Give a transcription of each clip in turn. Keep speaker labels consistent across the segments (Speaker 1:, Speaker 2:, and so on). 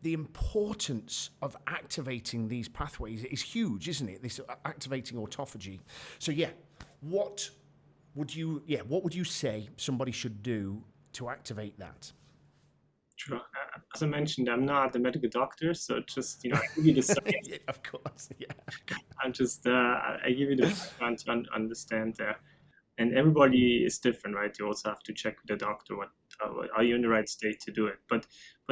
Speaker 1: the importance of activating these pathways is huge, isn't it? This activating autophagy. So what would you say somebody should do to activate that?
Speaker 2: Sure. As I mentioned, I'm not a medical doctor, so just I give you the science.
Speaker 1: Yeah, of course, yeah.
Speaker 2: I give you the background to understand there. And everybody is different, right? You also have to check with the doctor what are you in the right state to do it. But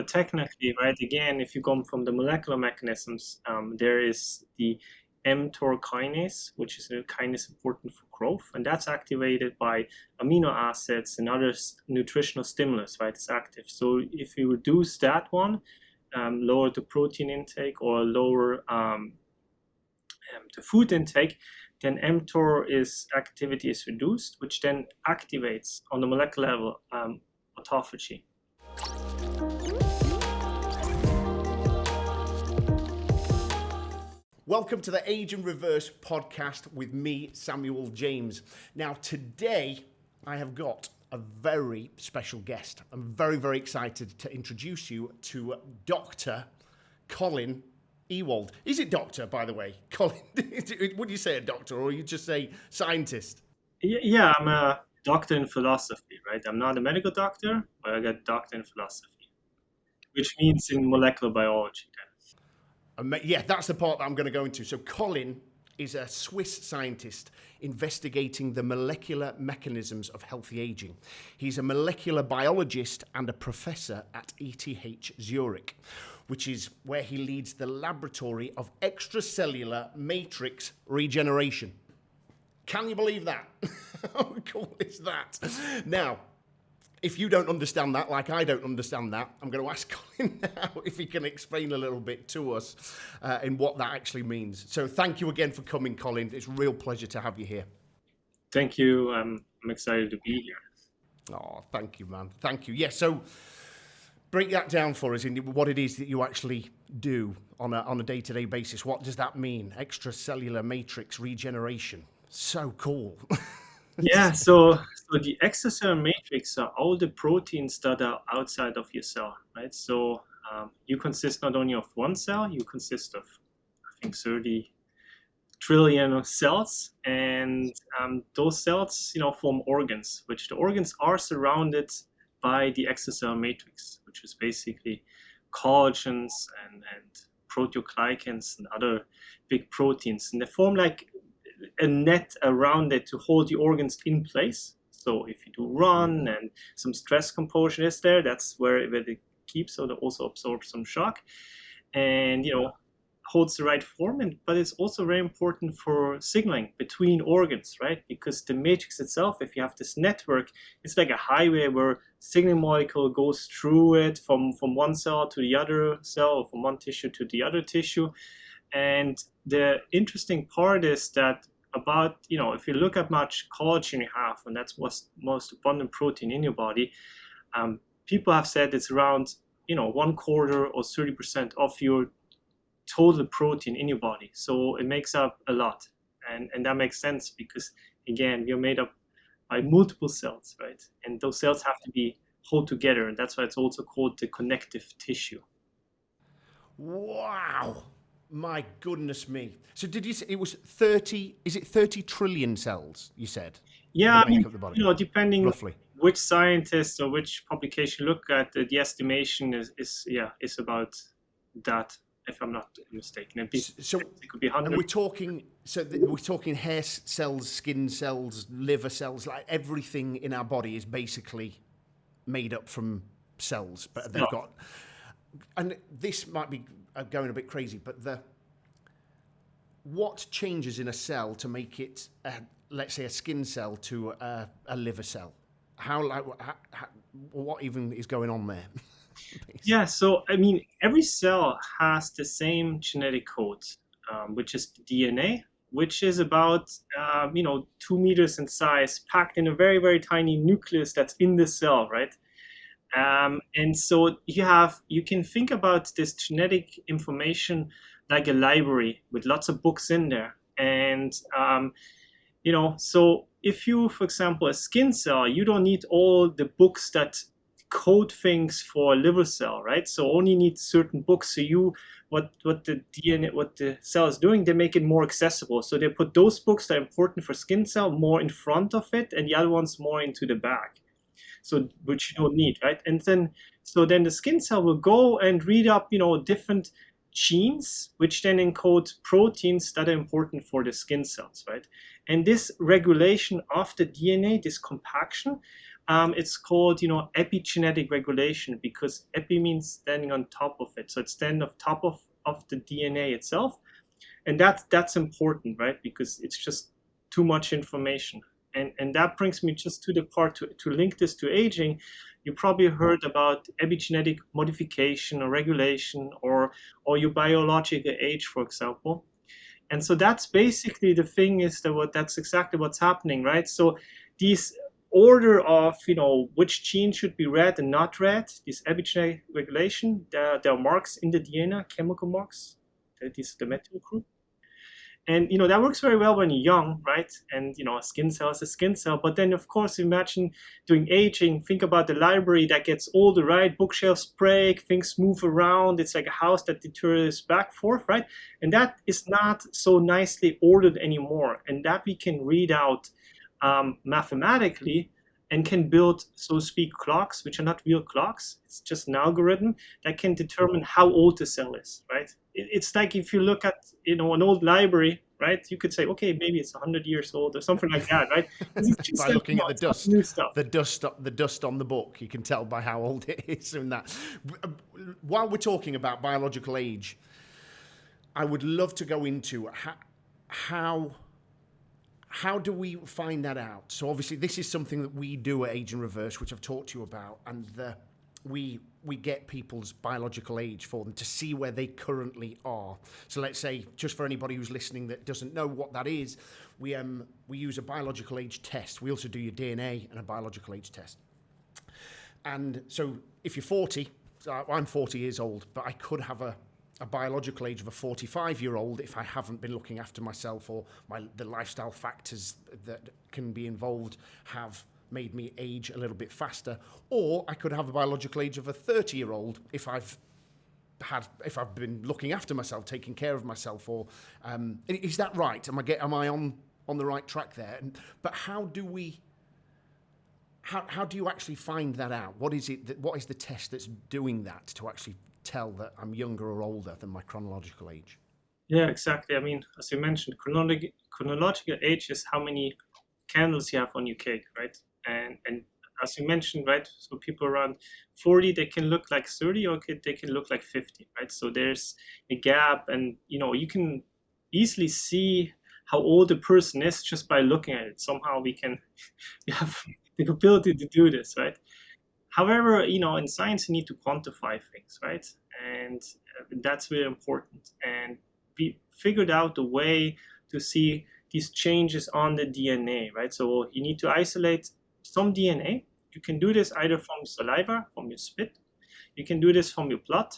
Speaker 2: technically, right? Again, if you come from the molecular mechanisms, there is the mTOR kinase, which is a kinase important for growth, and that's activated by amino acids and other nutritional stimulus, right? It's active. So if you reduce that one, lower the protein intake or lower the food intake, then mTOR activity is reduced, which then activates on the molecular level autophagy.
Speaker 1: Welcome to the Age in Reverse podcast with me, Samuel James. Now, today I have got a very special guest. I'm very, very excited to introduce you to Dr. Collin Ewald. Is it doctor, by the way? Collin, would you say a doctor or you just say scientist?
Speaker 2: Yeah, I'm a doctor in philosophy, right? I'm not a medical doctor, but I got doctor in philosophy, which means in molecular biology then.
Speaker 1: Yeah, that's the part that I'm going to go into. So Collin is a Swiss scientist investigating the molecular mechanisms of healthy aging. He's a molecular biologist and a professor at ETH Zurich, which is where he leads the laboratory of extracellular matrix regeneration. Can you believe that? How cool is that? Now, if you don't understand that, like I don't understand that, I'm going to ask Collin now if he can explain a little bit to us in what that actually means. So thank you again for coming, Collin. It's a real pleasure to have you here.
Speaker 2: Thank you. I'm excited to be here.
Speaker 1: Oh, thank you, man. Thank you. Yeah, so break that down for us in what it is that you actually do on a day-to-day basis. What does that mean? Extracellular matrix regeneration. So cool.
Speaker 2: Yeah, so the extracellular matrix are all the proteins that are outside of your cell, right? So you consist not only of one cell, you consist of, I think, 30 trillion cells, and those cells, form organs, which the organs are surrounded by the extracellular matrix, which is basically collagens and proteoglycans and other big proteins, and they form like a net around it to hold the organs in place. So if you do run and some stress compression is there, that's where it keeps, so they also absorb some shock and holds the right form. But it's also very important for signaling between organs, right? Because the matrix itself, if you have this network, it's like a highway where signaling molecule goes through it from one cell to the other cell, or from one tissue to the other tissue. And the interesting part is that about, if you look at much collagen you have, and that's what's most abundant protein in your body, people have said it's around, 1/4 or 30% of your total protein in your body. So it makes up a lot. And that makes sense because, again, we are made up by multiple cells, right? And those cells have to be held together. And that's why it's also called the connective tissue.
Speaker 1: Wow. My goodness me. So did you say it was 30, is it 30 trillion cells, you said?
Speaker 2: Yeah,
Speaker 1: of the body,
Speaker 2: depending
Speaker 1: roughly
Speaker 2: which scientist or which publication you look at, the estimation is about that, if I'm not mistaken. It could be 100.
Speaker 1: And we're talking hair cells, skin cells, liver cells, like everything in our body is basically made up from cells, but they've got, and this might be going a bit crazy, but what changes in a cell to make it, let's say, a skin cell to a liver cell? What even is going on there?
Speaker 2: Yeah, so every cell has the same genetic code, which is the DNA, which is about 2 meters in size, packed in a very, very tiny nucleus that's in the cell, right? And so you can think about this genetic information like a library with lots of books in there. And, so if you, for example, a skin cell, you don't need all the books that code things for a liver cell, right? So only need certain books. So what the DNA, what the cell is doing, they make it more accessible. So they put those books that are important for skin cell more in front of it, and the other ones more into the back. So which you don't need, right? And then the skin cell will go and read up, different genes, which then encode proteins that are important for the skin cells, right? And this regulation of the DNA, this compaction, it's called, epigenetic regulation, because epi means standing on top of it. So it's standing on top of the DNA itself. And that's important, right? Because it's just too much information. And that brings me just to the part to link this to aging. You probably heard about epigenetic modification or regulation or your biological age, for example. And so that's basically the thing is that's exactly what's happening, right? So these order of, which gene should be read and not read, this epigenetic regulation, there are marks in the DNA, chemical marks, that is the methyl group. And that works very well when you're young, right? And a skin cell is a skin cell. But then, of course, imagine doing aging. Think about the library that gets older, right? Bookshelves break, things move around. It's like a house that deteriorates back forth, right? And that is not so nicely ordered anymore. And that we can read out mathematically and can build, so to speak, clocks, which are not real clocks. It's just an algorithm that can determine how old the cell is, right? It's like if you look at, an old library, right? You could say, okay, maybe it's 100 years old or something like that, right?
Speaker 1: By looking at the dust,
Speaker 2: new stuff.
Speaker 1: the dust on the book, you can tell by how old it is. And that, while we're talking about biological age, I would love to go into how do we find that out? So obviously this is something that we do at Age in Reverse, which I've talked to you about, and we get people's biological age for them to see where they currently are. So let's say, just for anybody who's listening that doesn't know what that is, we use a biological age test. We also do your DNA and a biological age test. And so if you're 40, so I'm 40 years old, but I could have a biological age of a 45-year-old if I haven't been looking after myself, or the lifestyle factors that can be involved have made me age a little bit faster. Or I could have a biological age of a 30-year-old if I've been looking after myself, taking care of myself. Or is that right? Am I on the right track there? But how do you actually find that out? What is the test that's doing that to actually tell that I'm younger or older than my chronological age?
Speaker 2: Yeah, exactly. I mean, as you mentioned, chronological age is how many candles you have on your cake, right? And as you mentioned, right, so people around 40, they can look like 30, or they can look like 50, right? So there's a gap, and you can easily see how old a person is just by looking at it. Somehow we have the ability to do this, right? However, in science, you need to quantify things, right? And that's really important. And we figured out a way to see these changes on the DNA, right? So you need to isolate some DNA. You can do this either from saliva, from your spit. You can do this from your blood.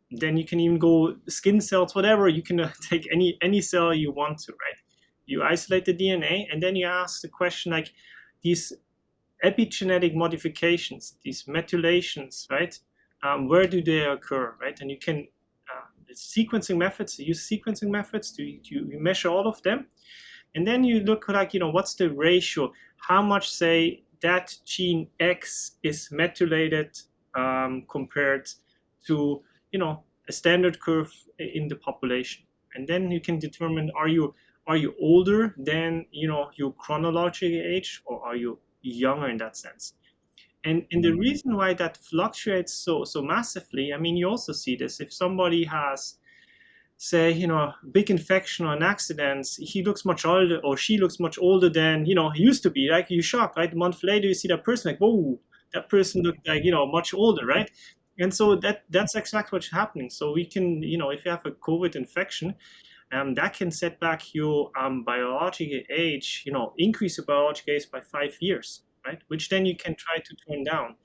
Speaker 2: Then you can even go skin cells, whatever. You can take any cell you want to, right? You isolate the DNA, and then you ask the question like, these epigenetic modifications, these methylations, right? Where do they occur, right? And you can sequencing methods. Use sequencing methods to measure all of them, and then you look like what's the ratio? How much, say, that gene X is methylated compared to a standard curve in the population, and then you can determine are you older than your chronological age, or are you younger in that sense. And the reason why that fluctuates so massively, I mean, you also see this if somebody has, say, a big infection or an accident, he looks much older, or she looks much older than he used to be. Like, you're shocked, right? A month later you see that person, like, whoa, that person looked like much older, right? And so that's exactly what's happening. So we can, if you have a COVID infection, that can set back your biological age, increase your biological age by 5 years, right? Which then you can try to turn down.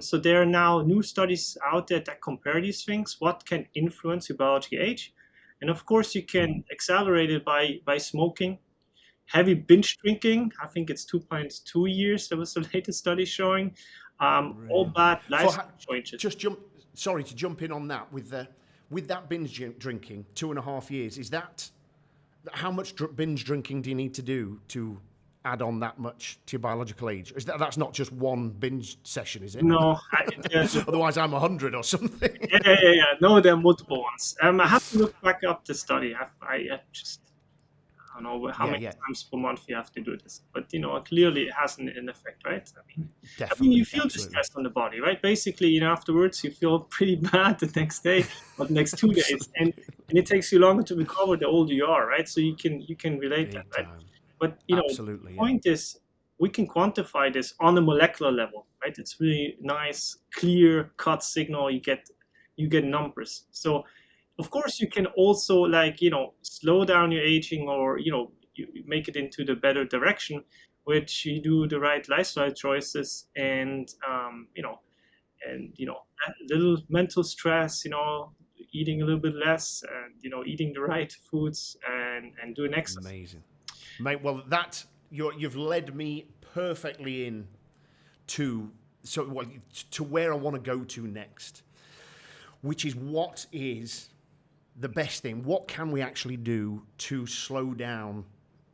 Speaker 2: So there are now new studies out there that compare these things, what can influence your biological age. And of course, you can accelerate it by smoking, heavy binge drinking. I think it's 2.2 years. There was the latest study showing. All
Speaker 1: Really?
Speaker 2: bad
Speaker 1: For
Speaker 2: lifestyle choices.
Speaker 1: sorry to jump in on that with that binge drinking, 2.5 years. Is that how much binge drinking do you need to do to add on that much to your biological age? Is that's not just one binge session, is it?
Speaker 2: No,
Speaker 1: Otherwise, I'm 100 or something.
Speaker 2: yeah. No, there are multiple ones. I have to look back up the study. I just I don't know how
Speaker 1: Yeah,
Speaker 2: many
Speaker 1: yeah,
Speaker 2: times per month you have to do this, but clearly it has an effect, right? I mean, you
Speaker 1: definitely,
Speaker 2: feel the
Speaker 1: absolutely,
Speaker 2: stress on the body, right? Basically, afterwards you feel pretty bad the next day or the next 2 days, and
Speaker 1: absolutely,
Speaker 2: it takes you longer to recover the older you are, right? So you can relate that,
Speaker 1: big
Speaker 2: right?
Speaker 1: time.
Speaker 2: But the
Speaker 1: Absolutely, yeah.
Speaker 2: point is, we can quantify this on a molecular level, right? It's really nice, clear cut signal. You get numbers. So of course you can also slow down your aging, or you make it into the better direction, which you do the right lifestyle choices, and a little mental stress, eating a little bit less, and eating the right foods, and doing exercise.
Speaker 1: Amazing, mate. Well, you've led me perfectly in to to where I want to go to next, which is what is the best thing. What can we actually do to slow down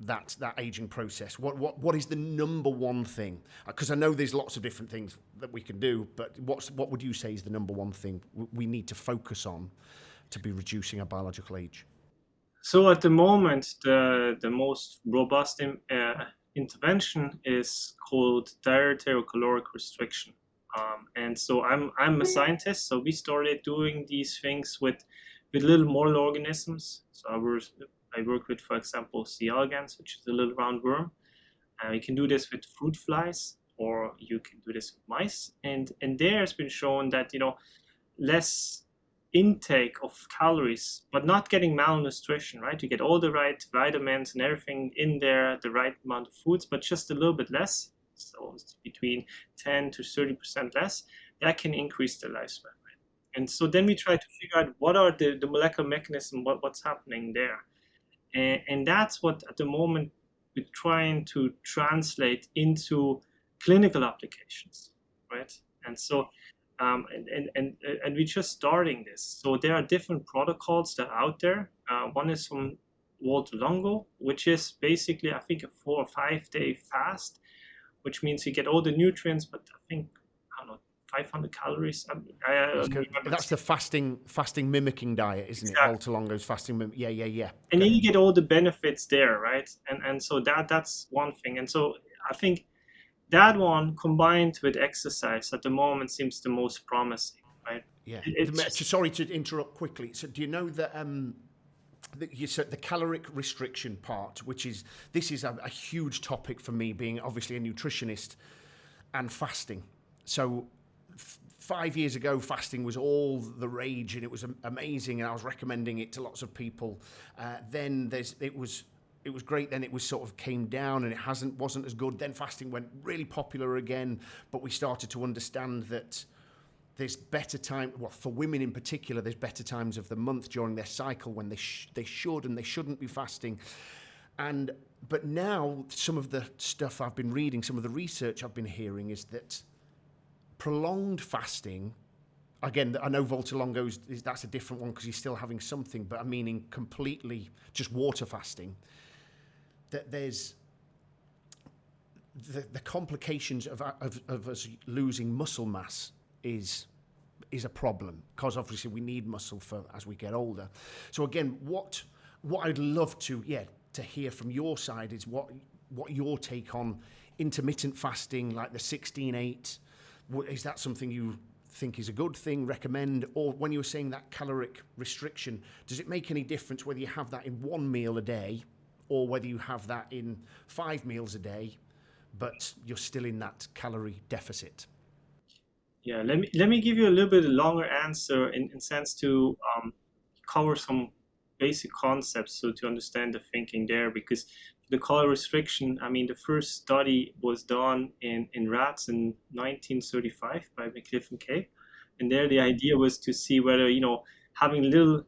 Speaker 1: that aging process? What is the number one thing? Because I know there's lots of different things that we can do, but what would you say is the number one thing we need to focus on to be reducing our biological age?
Speaker 2: So at the moment, the most robust intervention is called dietary or caloric restriction. And so I'm a scientist, so we started doing these things with little model organisms. So I work with, for example, C. elegans, which is a little round worm. You can do this with fruit flies, or you can do this with mice. And there has been shown that less intake of calories, but not getting malnutrition, right? You get all the right vitamins and everything in there, the right amount of foods, but just a little bit less. So it's between 10 to 30% less. That can increase the lifespan. Right? And so then we try to figure out what are the molecular mechanism, what's happening there. And that's what at the moment we're trying to translate into clinical applications, right? And so and we're just starting this. So there are different protocols that are out there. One is from Walter Longo, which is basically, I think, a 4 or 5 day fast, which means you get all the nutrients, but I don't know, 500 calories. I don't remember.
Speaker 1: That's the fasting mimicking diet, isn't it?
Speaker 2: Exactly.
Speaker 1: Walter Longo's fasting yeah.
Speaker 2: And
Speaker 1: Got
Speaker 2: then
Speaker 1: it.
Speaker 2: you get all the benefits there, right? And so that's one thing. And so I think that one combined with exercise at the moment seems the most promising, right?
Speaker 1: Yeah.
Speaker 2: It's just
Speaker 1: Sorry to interrupt quickly. So, do you know that you said the caloric restriction part, this is a huge topic for me, being obviously a nutritionist, and fasting. So 5 years ago, fasting was all the rage, and it was amazing, and I was recommending it to lots of people. Then it was great. Then it was sort of came down, and it wasn't as good. Then fasting went really popular again, but we started to understand that there's better time. Well, for women in particular, there's better times of the month during their cycle when they should and they shouldn't be fasting. But now some of the stuff I've been reading, some of the research I've been hearing is that prolonged fasting, again, I know Walter Longo's, that's a different one because he's still having something, but I'm meaning completely just water fasting, that there's the complications of us losing muscle mass is a problem, because obviously we need muscle for as we get older. So again, what I'd love to hear from your side is what your take on intermittent fasting, like the 16/8. Is that something you think is a good thing, recommend? Or when you were saying that caloric restriction, does it make any difference whether you have that in one meal a day or whether you have that in 5 meals a day, but you're still in that calorie deficit?
Speaker 2: Yeah, let me give you a little bit longer answer in sense to cover some basic concepts, so to understand the thinking there. Because the calorie restriction, I mean, the first study was done in rats in 1935 by McCliff and Kay, and there the idea was to see whether having little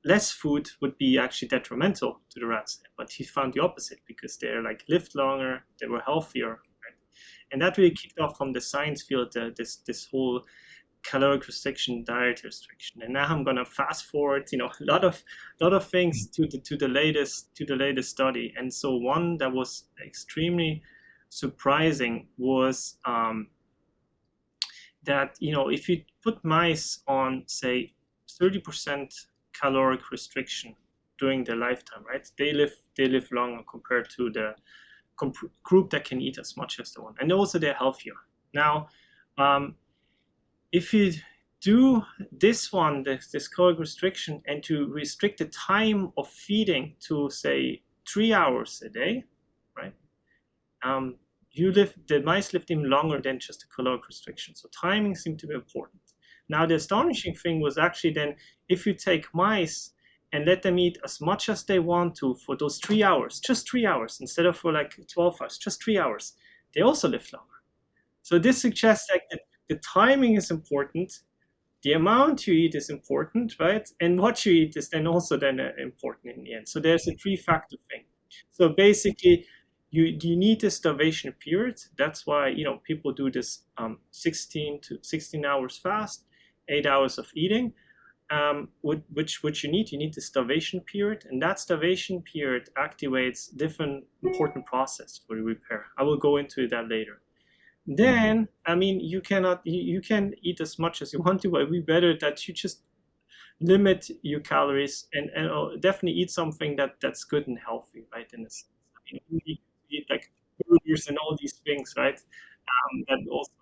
Speaker 2: less food would be actually detrimental to the rats. But he found the opposite, because they're like lived longer, they were healthier. Right? And that really kicked off from the science field, this whole caloric restriction, diet restriction. And now I'm going to fast forward, a lot of things to the latest study. And so one that was extremely surprising was that if you put mice on, say, 30% caloric restriction during their lifetime, right, they live longer compared to the group that can eat as much as they want, and also they're healthier. Now, if you do this caloric restriction, and to restrict the time of feeding to, say, 3 hours a day, right? The mice lived even longer than just a caloric restriction. So timing seemed to be important. Now, the astonishing thing was actually then, if you take mice and let them eat as much as they want to for those 3 hours, just 3 hours, instead of for like 12 hours, just 3 hours, they also lived longer. So this suggests that the timing is important, the amount you eat is important, right? And what you eat is then also important in the end. So there's a 3-factor thing. So basically, you need a starvation period. That's why people do this 16 hours fast, 8 hours of eating. Which you need the starvation period, and that starvation period activates different important process for the repair. I will go into that later. Then, you can eat as much as you want to, but it'd be better that you just limit your calories and definitely eat something that's good and healthy, right? In this, you eat like burgers and all these things, right? That also,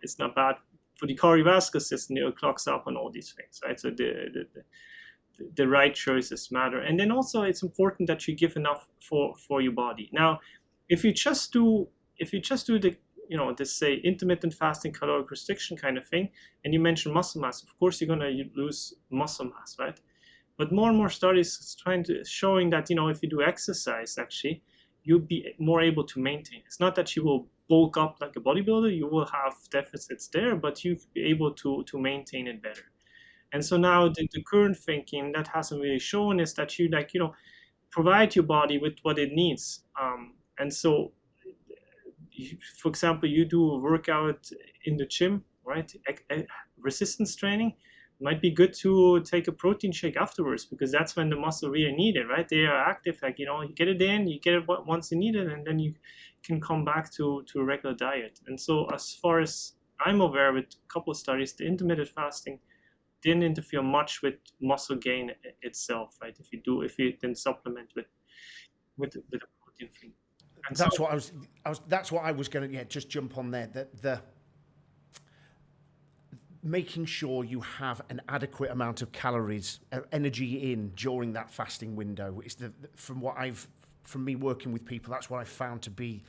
Speaker 2: it's not bad for the cardiovascular system. It clocks up on all these things, right? So the right choices matter, and then also it's important that you give enough for your body. Now, if you just do the this, say, intermittent fasting, caloric restriction kind of thing, and you mention muscle mass, of course you're going to lose muscle mass, right? But more and more studies showing that if you do exercise, actually you'll be more able to maintain. It's not that you will bulk up like a bodybuilder, you will have deficits there, but you'll be able to maintain it better. And so now the current thinking that hasn't really shown is that you provide your body with what it needs. And so, for example, you do a workout in the gym, right? Resistance training. It might be good to take a protein shake afterwards, because that's when the muscle really need it, right? They are active, you get it in, you get it once you need it, and then you can come back to a regular diet. And so, as far as I'm aware, with a couple of studies, the intermittent fasting didn't interfere much with muscle gain itself, right? If you then supplement with a protein thing.
Speaker 1: That's what I was going to just jump on there. The making sure you have an adequate amount of calories, energy in during that fasting window is from me working with people, that's what I found to be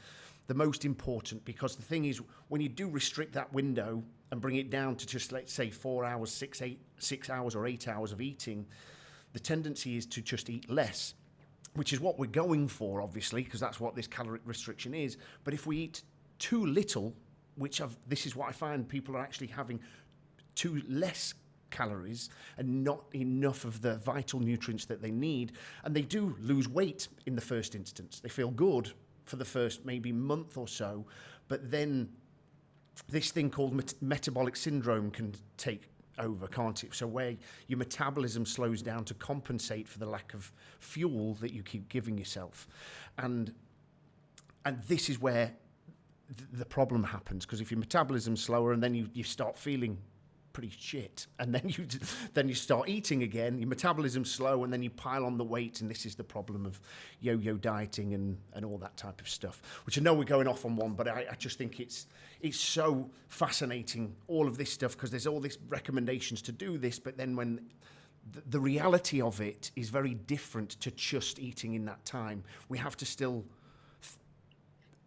Speaker 1: the most important. Because the thing is, when you do restrict that window and bring it down to just, let's say, 4 hours, 6 hours or 8 hours of eating, the tendency is to just eat less, which is what we're going for, obviously, because that's what this caloric restriction is. But if we eat too little, this is what I find, people are actually having too less calories and not enough of the vital nutrients that they need, and they do lose weight in the first instance. They feel good for the first maybe month or so, but then this thing called metabolic syndrome can take over, can't it? So where your metabolism slows down to compensate for the lack of fuel that you keep giving yourself, and this is where the problem happens, because if your metabolism's slower and then you start feeling pretty shit, and then you start eating again, your metabolism's slow, and then you pile on the weight, and this is the problem of yo-yo dieting and all that type of stuff, which I know we're going off on one, but I just think it's so fascinating, all of this stuff, because there's all these recommendations to do this, but then when the reality of it is very different to just eating in that time. We have to still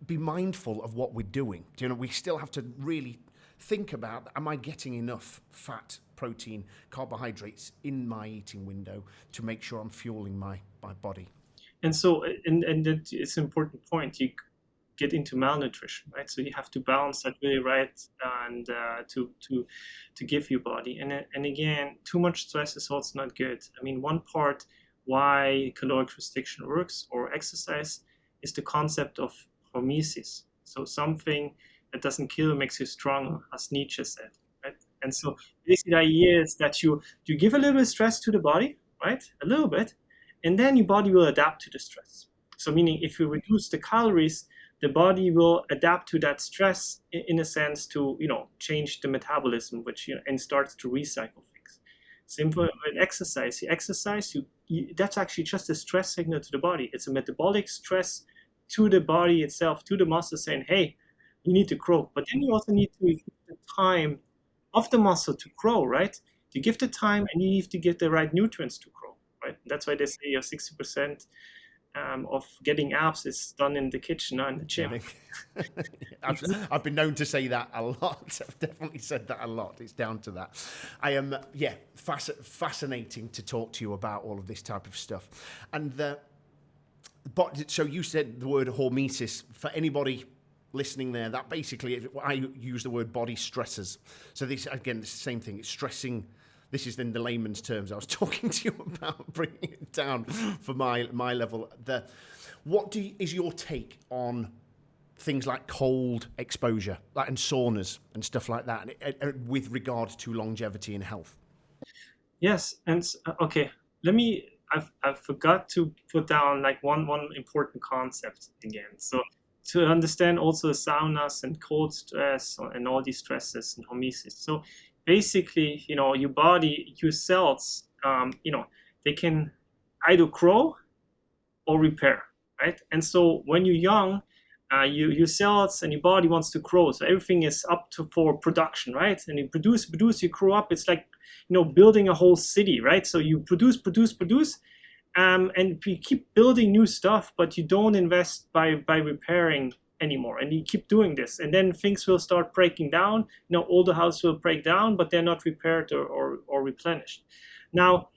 Speaker 1: be mindful of what we're doing. We still have to really think about, am I getting enough fat, protein, carbohydrates in my eating window to make sure I'm fueling my body?
Speaker 2: And so, and it's an important point. You get into malnutrition, right? So you have to balance that really right, and to give your body. And again, too much stress is also not good. One part why caloric restriction works or exercise is the concept of hormesis. So something It doesn't kill, it makes you stronger, as Nietzsche said, right? And so basically the idea is that you give a little bit of stress to the body, right? A little bit, and then your body will adapt to the stress. So meaning if you reduce the calories, the body will adapt to that stress in a sense to, change the metabolism, which, and starts to recycle things. Simple with exercise. That's actually just a stress signal to the body. It's a metabolic stress to the body itself, to the muscle saying, hey, you need to grow. But then you also need to give the time of the muscle to grow, right? You give the time and you need to get the right nutrients to grow, right? That's why they say 60% of getting abs is done in the kitchen or in the gym.
Speaker 1: I've been known to say that a lot. I've definitely said that a lot. It's down to that. I am, fascinating to talk to you about all of this type of stuff. And so you said the word hormesis. For anybody listening there, that basically, I use the word body stressors. So this, again, it's the same thing. It's stressing. This is in the layman's terms I was talking to you about, bringing it down for my level. What is your take on things like cold exposure, and saunas and stuff like that, with regard to longevity and health?
Speaker 2: Yes, and okay, I forgot to put down like one important concept again. So to understand also saunas and cold stress and all these stresses and hormesis. So basically, your body, your cells, they can either grow or repair, right? And so when you're young, your cells and your body wants to grow. So everything is up for production, right? And you produce, you grow up. It's like, building a whole city, right? So you produce, and you keep building new stuff, but you don't invest by repairing anymore, and you keep doing this, and then things will start breaking down. All the house will break down, but they're not repaired or replenished. Now,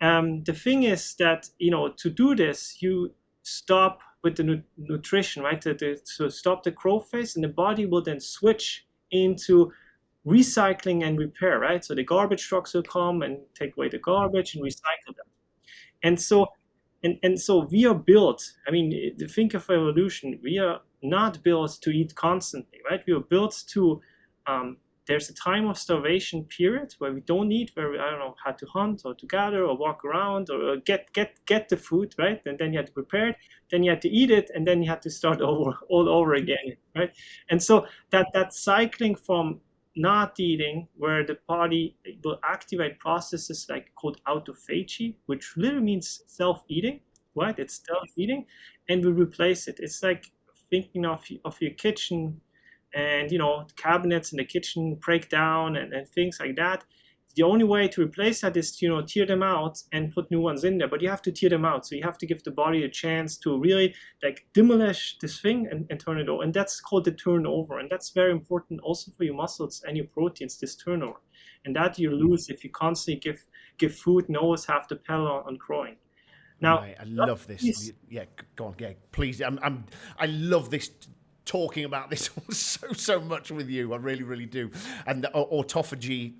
Speaker 2: the thing is that to do this, you stop with the nutrition, right? So stop the growth phase, and the body will then switch into recycling and repair, right? So the garbage trucks will come and take away the garbage and recycle them. And so we are built, think of evolution, we are not built to eat constantly, right? We are built to, there's a time of starvation period where we don't eat, where we, how to hunt or to gather or walk around or get the food, right? And then you have to prepare it, then you have to eat it, and then you have to start all over again, right? And so that cycling from not eating, where the body will activate processes called autophagy, which literally means self-eating, right? It's self-eating, and we replace it. It's like thinking of your kitchen, and cabinets in the kitchen break down and things like that. The only way to replace that is to tear them out and put new ones in there, but you have to tear them out. So you have to give the body a chance to really demolish this thing and turn it over. And that's called the turnover. And that's very important also for your muscles and your proteins, this turnover. And that you lose if you constantly give food and always have the pedal on growing. Now,
Speaker 1: right, I love this. Yeah, go on. Yeah, please. I love this. Talking about this so much with you, I really, really do. And the autophagy,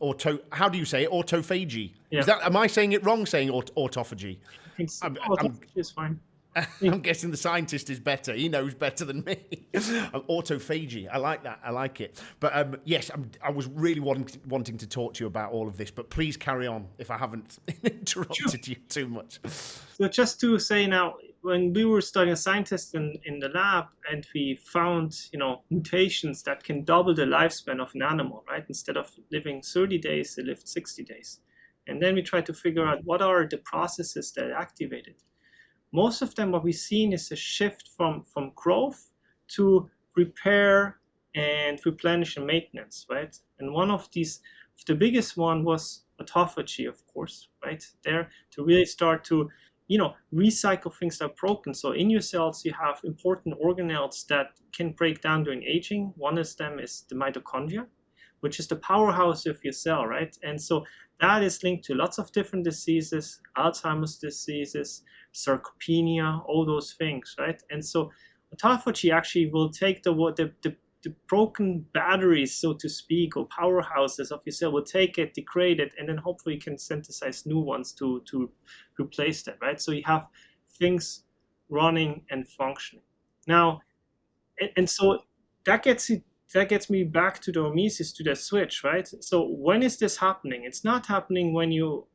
Speaker 1: how do you say it? Autophagy.
Speaker 2: Yeah.
Speaker 1: Am I saying it wrong? Saying autophagy?
Speaker 2: I think so. Autophagy is fine.
Speaker 1: I'm guessing the scientist is better. He knows better than me. Autophagy. I like that. I like it. But yes, I was really wanting to talk to you about all of this. But please carry on if I haven't interrupted you too much.
Speaker 2: So just to say now, when we were studying scientists in the lab, and we found mutations that can double the lifespan of an animal, right? Instead of living 30 days, they lived 60 days. And then we tried to figure out what are the processes that are activated. Most of them, what we've seen is a shift from growth to repair and replenish and maintenance, right? And one of these, the biggest one was autophagy, of course, right? There to really start to recycle things that are broken. So in your cells, you have important organelles that can break down during aging. One of them is the mitochondria, which is the powerhouse of your cell, right? And so that is linked to lots of different diseases, Alzheimer's diseases, sarcopenia, all those things, right? And so autophagy actually will take the broken batteries, so to speak, or powerhouses of your cell, will take it, degrade it, and then hopefully you can synthesize new ones to replace that, right? So you have things running and functioning. Now, and so that gets you that gets me back to the hormesis, to the switch, right? So when is this happening? It's not happening when you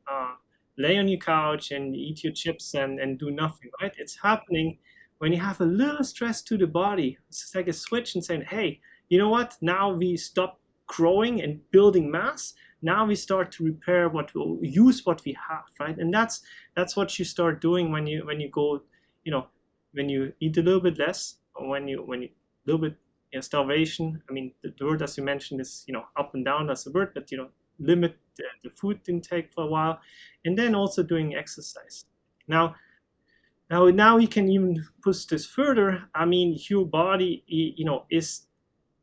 Speaker 2: lay on your couch and eat your chips and do nothing, right? It's happening when you have a little stress to the body. It's like a switch and saying, hey, you know what? Now we stop growing and building mass. Now we start to repair what we'll use what we have, right? And that's what you start doing when you go, when you eat a little bit less, or when you a little bit starvation. I mean, the word, as you mentioned, is up and down as a word, but limit the food intake for a while, and then also doing exercise. Now we can even push this further. I mean, your body, is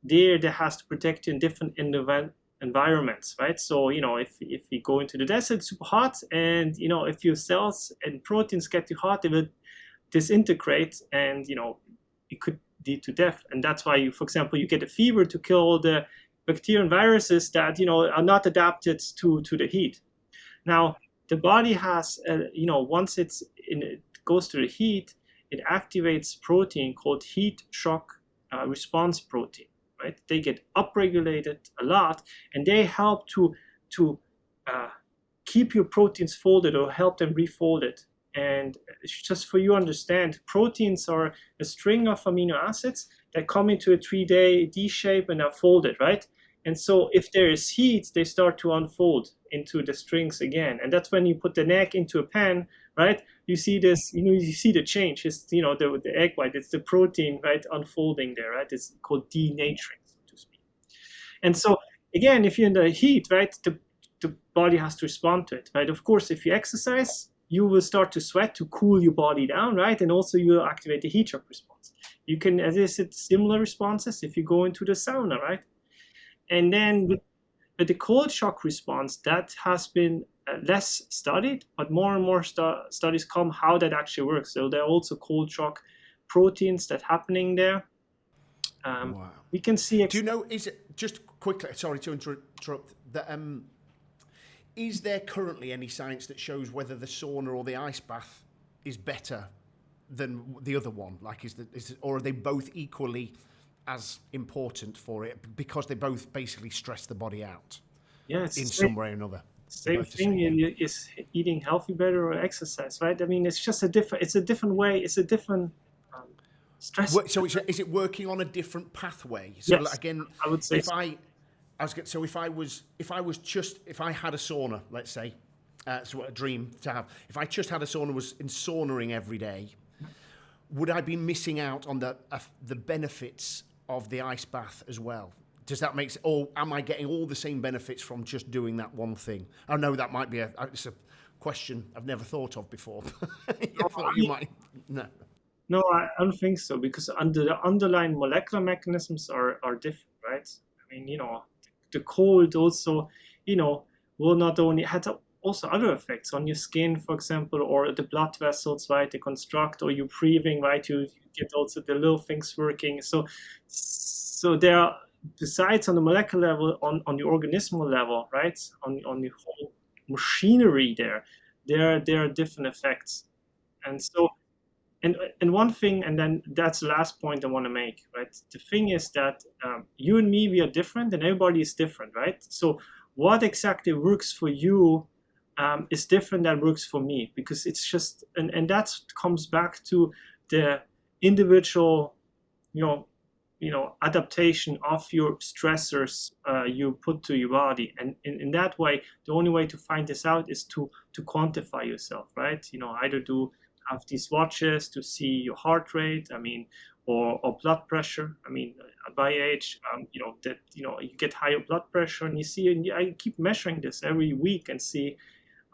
Speaker 2: there that has to protect you in different environments, right? So if we go into the desert, it's super hot, and if your cells and proteins get too hot, they will disintegrate, and it could lead to death. And that's why for example, you get a fever to kill all the bacteria and viruses that are not adapted to the heat. Now the body has once it goes to the heat, it activates protein called heat shock response protein, right? They get upregulated a lot, and they help to keep your proteins folded or help them refolded. And just for you to understand, proteins are a string of amino acids that come into a 3D D shape and are folded, right? And so if there is heat, they start to unfold into the strings again. And that's when you put the egg into a pan, right? You see this, you see the change. It's, the egg white, it's the protein, right, unfolding there, right? It's called denaturing, so to speak. And so again, if you're in the heat, right, the body has to respond to it, right? Of course, if you exercise, you will start to sweat to cool your body down, right? And also you will activate the heat shock response. You can, as I said, similar responses if you go into the sauna, right? And then with the cold shock response, that has been less studied, but more and more studies come how that actually works. So there are also cold shock proteins that happening there.
Speaker 1: Wow.
Speaker 2: We can see.
Speaker 1: Do you know? Is it just quickly? Sorry to interrupt. Is there currently any science that shows whether the sauna or the ice bath is better than the other one? Like, or are they both equally as important for it because they both basically stress the body out?
Speaker 2: Yeah, it's
Speaker 1: in some way or another.
Speaker 2: Same thing is eating healthy better or exercise, right? I mean, it's just a different way. It's a different stress.
Speaker 1: So is it working on a different pathway? So
Speaker 2: yes,
Speaker 1: again,
Speaker 2: I would say.
Speaker 1: If I had a sauna, let's say, so what a dream to have. If I just had a sauna, was in saunaing every day, would I be missing out on the benefits of the ice bath as well? Does that make sense? Or am I getting all the same benefits from just doing that one thing? I know that might be it's a question I've never thought of before. I thought you might.
Speaker 2: No, I don't think so, because the underlying molecular mechanisms are different, right? I mean, the cold also, will not only have also other effects on your skin, for example, or the blood vessels, right? They construct, or you're breathing, right? You get also the little things working. So there are, besides on the molecular level, on the organismal level, right? On the whole machinery there are different effects. And so, and one thing, and then that's the last point I want to make, right? The thing is that you and me, we are different, and everybody is different, right? So what exactly works for you is different than works for me, because it's just, and that comes back to the individual, adaptation of your stressors you put to your body. And in that way, the only way to find this out is to quantify yourself, right? Either have these watches to see your heart rate, I mean, or blood pressure. I mean, by age, you get higher blood pressure, and you see, and I keep measuring this every week and see,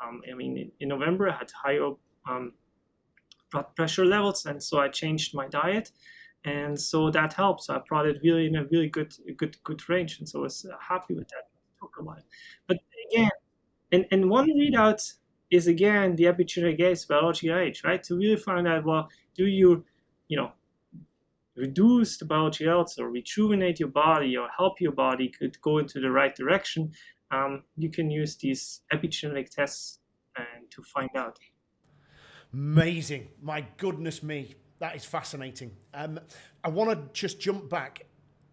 Speaker 2: I mean, in November I had higher blood pressure levels, and so I changed my diet, and so that helps. So I brought it really in a really good range, and so I was happy with that. Talk about it, but again, and one readout is again the epigenetic age, biological age, right? To really find out, well, do you, reduce the biological age or rejuvenate your body or help your body could go into the right direction? You can use these epigenetic tests and to find out.
Speaker 1: Amazing. My goodness me. That is fascinating. I want to just jump back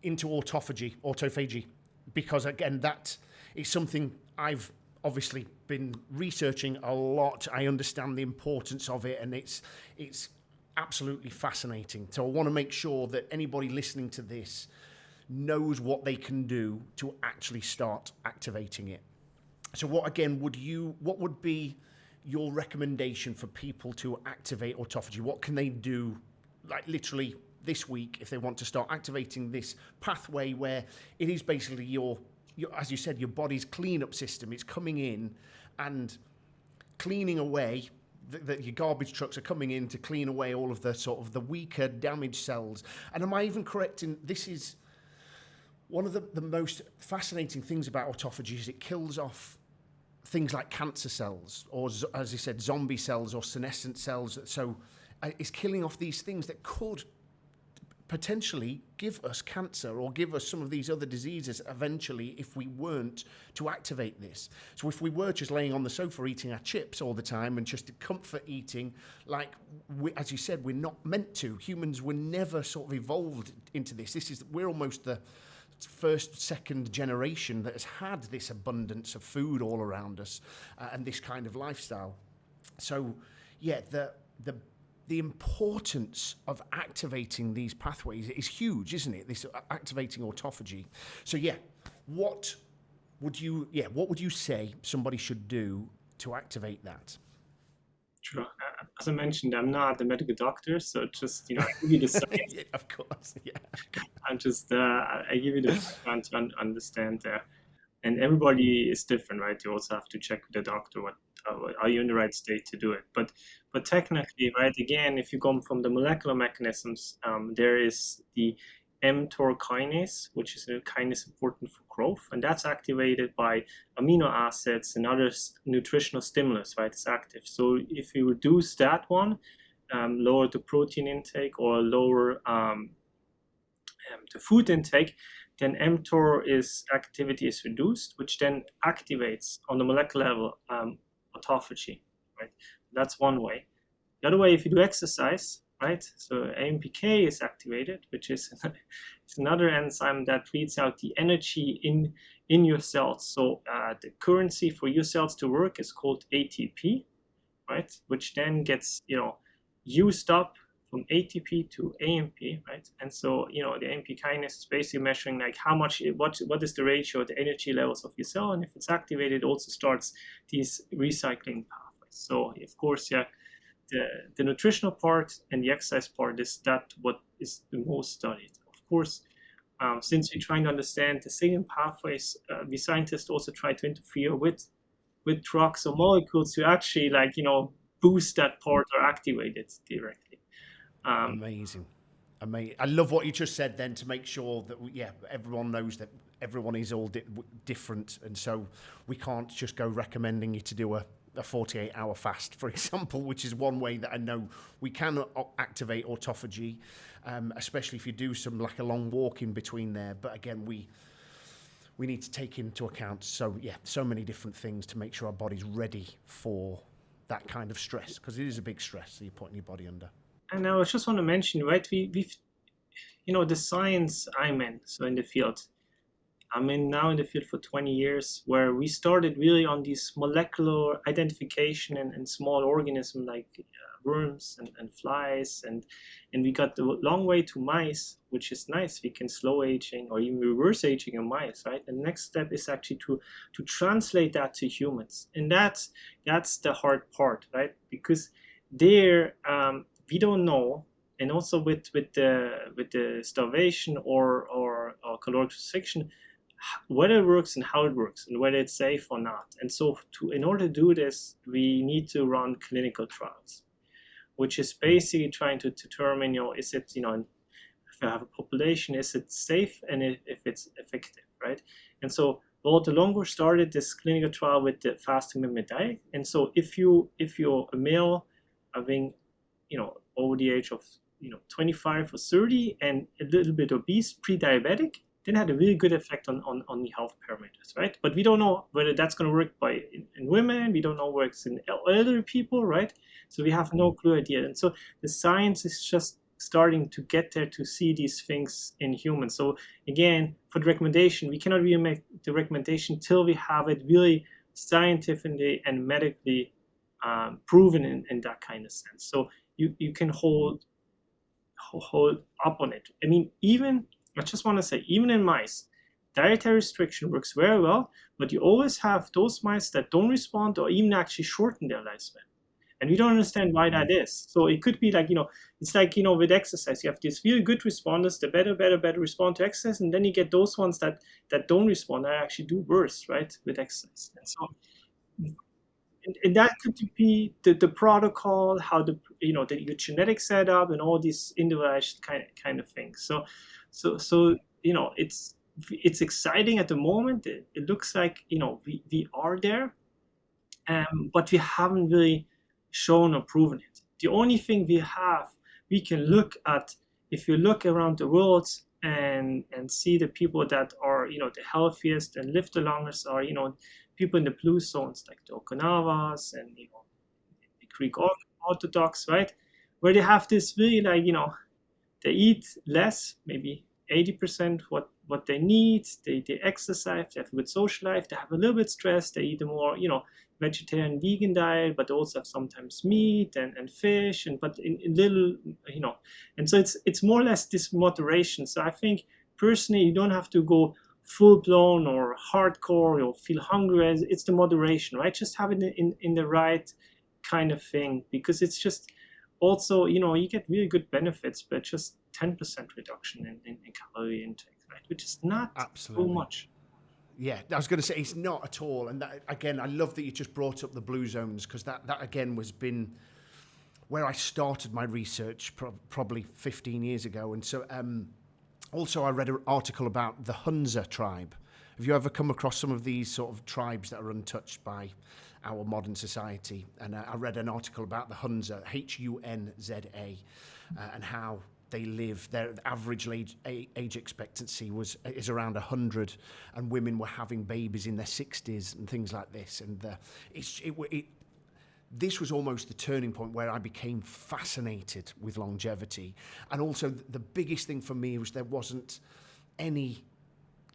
Speaker 1: into autophagy, because again, that is something I've obviously been researching a lot. I understand the importance of it, and it's absolutely fascinating. So I want to make sure that anybody listening to this knows what they can do to actually start activating it. So what would be your recommendation for people to activate autophagy? What can they do, like literally this week, if they want to start activating this pathway where it is basically your as you said, your body's cleanup system? It's coming in and cleaning away. Your garbage trucks are coming in to clean away all of the sort of the weaker, damaged cells. And am I even correct in this is one of the most fascinating things about autophagy is it kills off things like cancer cells, or as you said, zombie cells or senescent cells. So it's killing off these things that could potentially give us cancer or give us some of these other diseases eventually if we weren't to activate this. So if we were just laying on the sofa eating our chips all the time and just comfort eating, like as you said, we're not meant to. Humans were never sort of evolved into this. We're almost the first, second generation that has had this abundance of food all around us and this kind of lifestyle. So yeah, the importance of activating these pathways is huge, isn't it? This activating autophagy. So yeah, what would you say somebody should do to activate that?
Speaker 2: Sure. As I mentioned, I'm not a medical doctor, so just I give you the science.
Speaker 1: Yeah, of course, yeah.
Speaker 2: I give you the background to understand and everybody is different, right? You also have to check with the doctor what are you in the right state to do it. But technically, right? Again, if you come from the molecular mechanisms, there is the mTOR kinase, which is a kinase important for growth, and that's activated by amino acids and other nutritional stimulus, right? It's active. So if you reduce that one, lower the protein intake or lower the food intake, then mTOR activity is reduced, which then activates on the molecular level autophagy, right? That's one way. The other way, if you do exercise, right? So AMPK is activated, which is it's another enzyme that reads out the energy in your cells. So the currency for your cells to work is called ATP, right? Which then gets used up from ATP to AMP, right? And so the AMP kinase is basically measuring like how much what is the ratio of the energy levels of your cell, and if it's activated, it also starts these recycling pathways. So of course, yeah. The nutritional part and the exercise part is what is the most studied. Of course, since we're trying to understand the signaling pathways, we scientists also try to interfere with drugs or molecules to actually boost that part or activate it directly.
Speaker 1: Amazing. I love what you just said then, to make sure that everyone knows that everyone is all different, and so we can't just go recommending you to do a 48-hour fast, for example, which is one way that I know we can activate autophagy, especially if you do some like a long walk in between there. But again, we need to take into account so many different things to make sure our body's ready for that kind of stress, because it is a big stress that you're putting your body under.
Speaker 2: And I just want to mention, right, we've the science I'm in, so in the field, I'm now in the field for 20 years, where we started really on these molecular identification and small organisms like worms and flies, and we got a long way to mice, which is nice. We can slow aging or even reverse aging in mice, right? And the next step is actually to translate that to humans, and that's the hard part, right? Because there we don't know, and also with the starvation or caloric restriction, whether it works and how it works and whether it's safe or not. And so in order to do this, we need to run clinical trials, which is basically trying to determine, is it, if you have a population, is it safe, and if it's effective, right? And so Walter Longo started this clinical trial with the fasting intermittent diet. And so if you're a male having, over the age of 25 or 30 and a little bit obese, pre-diabetic, then had a really good effect on the health parameters, right? But we don't know whether that's going to work in women. We don't know whether it's in elderly people, right? So we have no clue idea. And so the science is just starting to get there to see these things in humans. So again, for the recommendation, we cannot really make the recommendation till we have it really scientifically and medically proven in that kind of sense. So you can hold up on it. I mean, even I just want to say, even in mice, dietary restriction works very well, but you always have those mice that don't respond or even actually shorten their lifespan. And we don't understand why that is. So it could be like, it's like, with exercise, you have these really good responders, the better respond to exercise. And then you get those ones that don't respond, that actually do worse, right, with exercise. And so, and that could be the protocol, how your genetic setup and all these individualized kind of things. So it's exciting at the moment. It looks like, we are there, but we haven't really shown or proven it. The only thing we can look at, if you look around the world and see the people that are, the healthiest and live the longest are, people in the blue zones, like the Okinawas and, the Greek Orthodox, right? Where they have this really, like, they eat less, maybe 80% what they need. They exercise, they have a good social life, they have a little bit stress, they eat a more, vegetarian vegan diet, but also have sometimes meat and fish, but in little, and so it's more or less this moderation. So I think personally, you don't have to go full blown or hardcore or feel hungry. It's the moderation, right? Just have it in the right kind of thing, because it's just also, you get really good benefits, but just 10% reduction in calorie intake, right? Which is not so much.
Speaker 1: Yeah, I was going to say it's not at all. And that, again, I love that you just brought up the blue zones, because that again was been where I started my research probably 15 years ago. And so also I read an article about the Hunza tribe. Have you ever come across some of these sort of tribes that are untouched by our modern society? And I read an article about the Hunza, Hunza, and how they live. Their average age expectancy is around 100, and women were having babies in their 60s and things like this. And this was almost the turning point where I became fascinated with longevity. And also the biggest thing for me was there wasn't any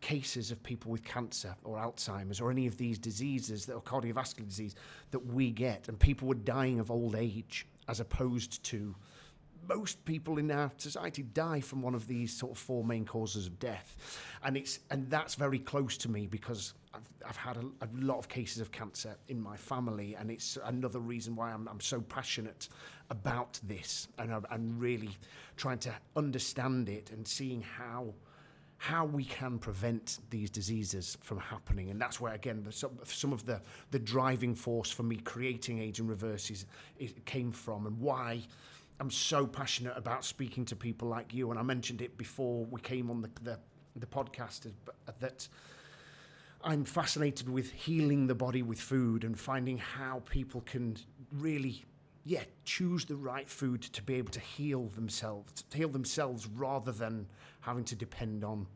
Speaker 1: cases of people with cancer or Alzheimer's or any of these diseases that are cardiovascular disease that we get, and people were dying of old age, as opposed to most people in our society die from one of these sort of four main causes of death. And that's very close to me, because I've had a lot of cases of cancer in my family, and it's another reason why I'm so passionate about this, and I'm really trying to understand it and seeing how we can prevent these diseases from happening. And that's where, again, some of the driving force for me creating Age in Reverse came from, and why I'm so passionate about speaking to people like you. And I mentioned it before we came on the podcast, that I'm fascinated with healing the body with food and finding how people can really, choose the right food to be able to heal themselves rather than having to depend on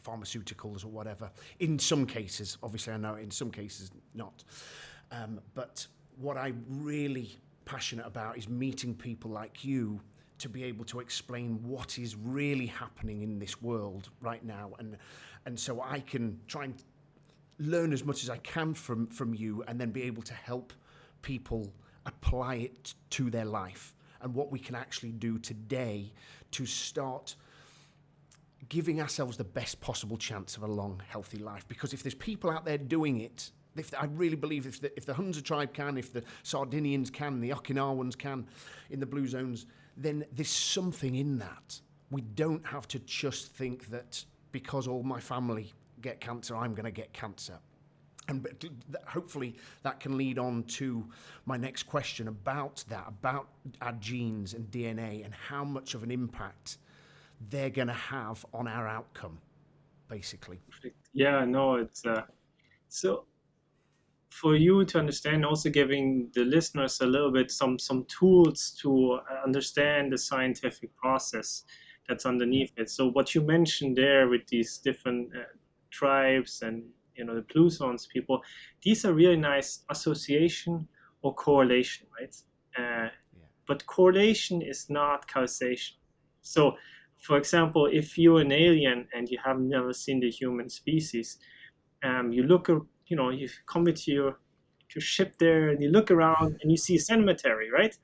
Speaker 1: pharmaceuticals or whatever. In some cases, obviously I know in some cases not. But what I really passionate about is meeting people like you to be able to explain what is really happening in this world right now, and so I can try and learn as much as I can from you, and then be able to help people apply it to their life, and what we can actually do today to start giving ourselves the best possible chance of a long, healthy life. Because if there's people out there doing it, I really believe if the Hunza tribe can, if the Sardinians can, the Okinawans can, in the blue zones, then there's something in that. We don't have to just think that because all my family get cancer, I'm going to get cancer. And hopefully that can lead on to my next question about our genes and DNA and how much of an impact they're going to have on our outcome, basically.
Speaker 2: Yeah, no, it's so for you to understand, also giving the listeners a little bit some tools to understand the scientific process that's underneath it. So what you mentioned there with these different tribes and the blue zones people, these are really nice association or correlation, right? But correlation is not causation. So, for example, if you're an alien and you have never seen the human species, you look, you come with your ship there and you look around and you see a cemetery, right?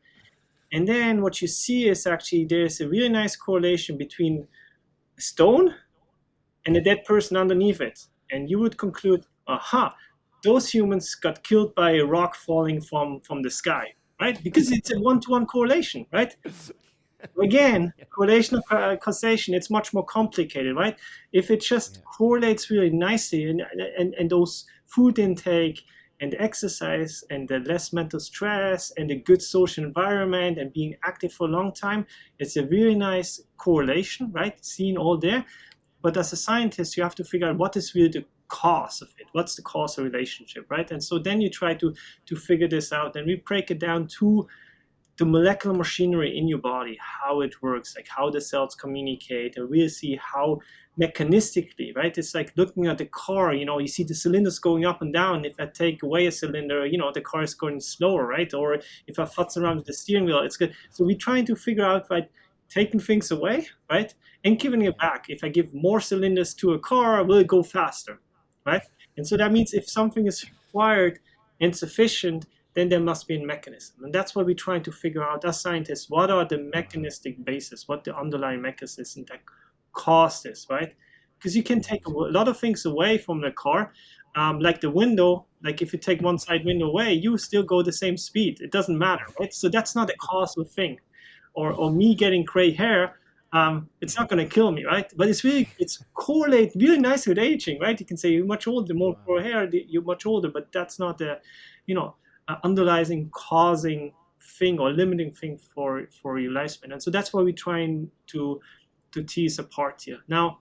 Speaker 2: And then what you see is actually there's a really nice correlation between a stone and a dead person underneath it. And you would conclude, aha, those humans got killed by a rock falling from the sky, right? Because it's a one-to-one correlation, right? Again, correlation of causation, it's much more complicated, right? If it just correlates really nicely and those food intake and exercise and the less mental stress and a good social environment and being active for a long time, it's a really nice correlation, right? Seen all there. But as a scientist, you have to figure out what is really the cause of it. What's the causal relationship, right? And so then you try to figure this out. And we break it down to the molecular machinery in your body, how it works, like how the cells communicate, and really see how mechanistically, right? It's like looking at the car, you see the cylinders going up and down. If I take away a cylinder, the car is going slower, right? Or if I futz around with the steering wheel, it's good. So we're trying to figure out, right, taking things away, right? And giving it back. If I give more cylinders to a car, will it go faster, right? And so that means if something is required and sufficient, then there must be a mechanism. And that's what we're trying to figure out as scientists. What are the mechanistic basis? What the underlying mechanism that cause this, right? Because you can take a lot of things away from the car, like the window. Like if you take one side window away, you still go the same speed. It doesn't matter, right? So that's not a causal thing. Or me getting gray hair, it's not going to kill me, right? But it's correlate really nicely with aging, right? You can say you're much older, the more gray hair, you're much older, but that's not a, underlying causing thing or limiting thing for your lifespan. And so that's what we're trying to tease apart here. Now,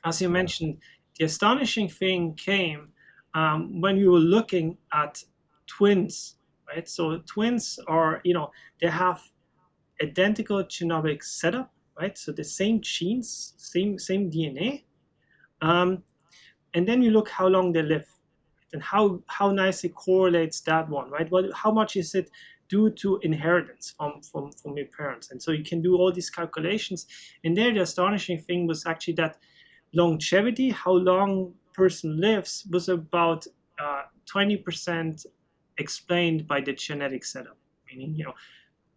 Speaker 2: as you mentioned, the astonishing thing came when we were looking at twins, right? So twins are, they have identical genomic setup, right? So the same genes, same DNA. And then you look how long they live and how nicely correlates that one, right? How much is it due to inheritance from your parents? And so you can do all these calculations. And there the astonishing thing was actually that longevity, how long person lives, was about 20% explained by the genetic setup, meaning,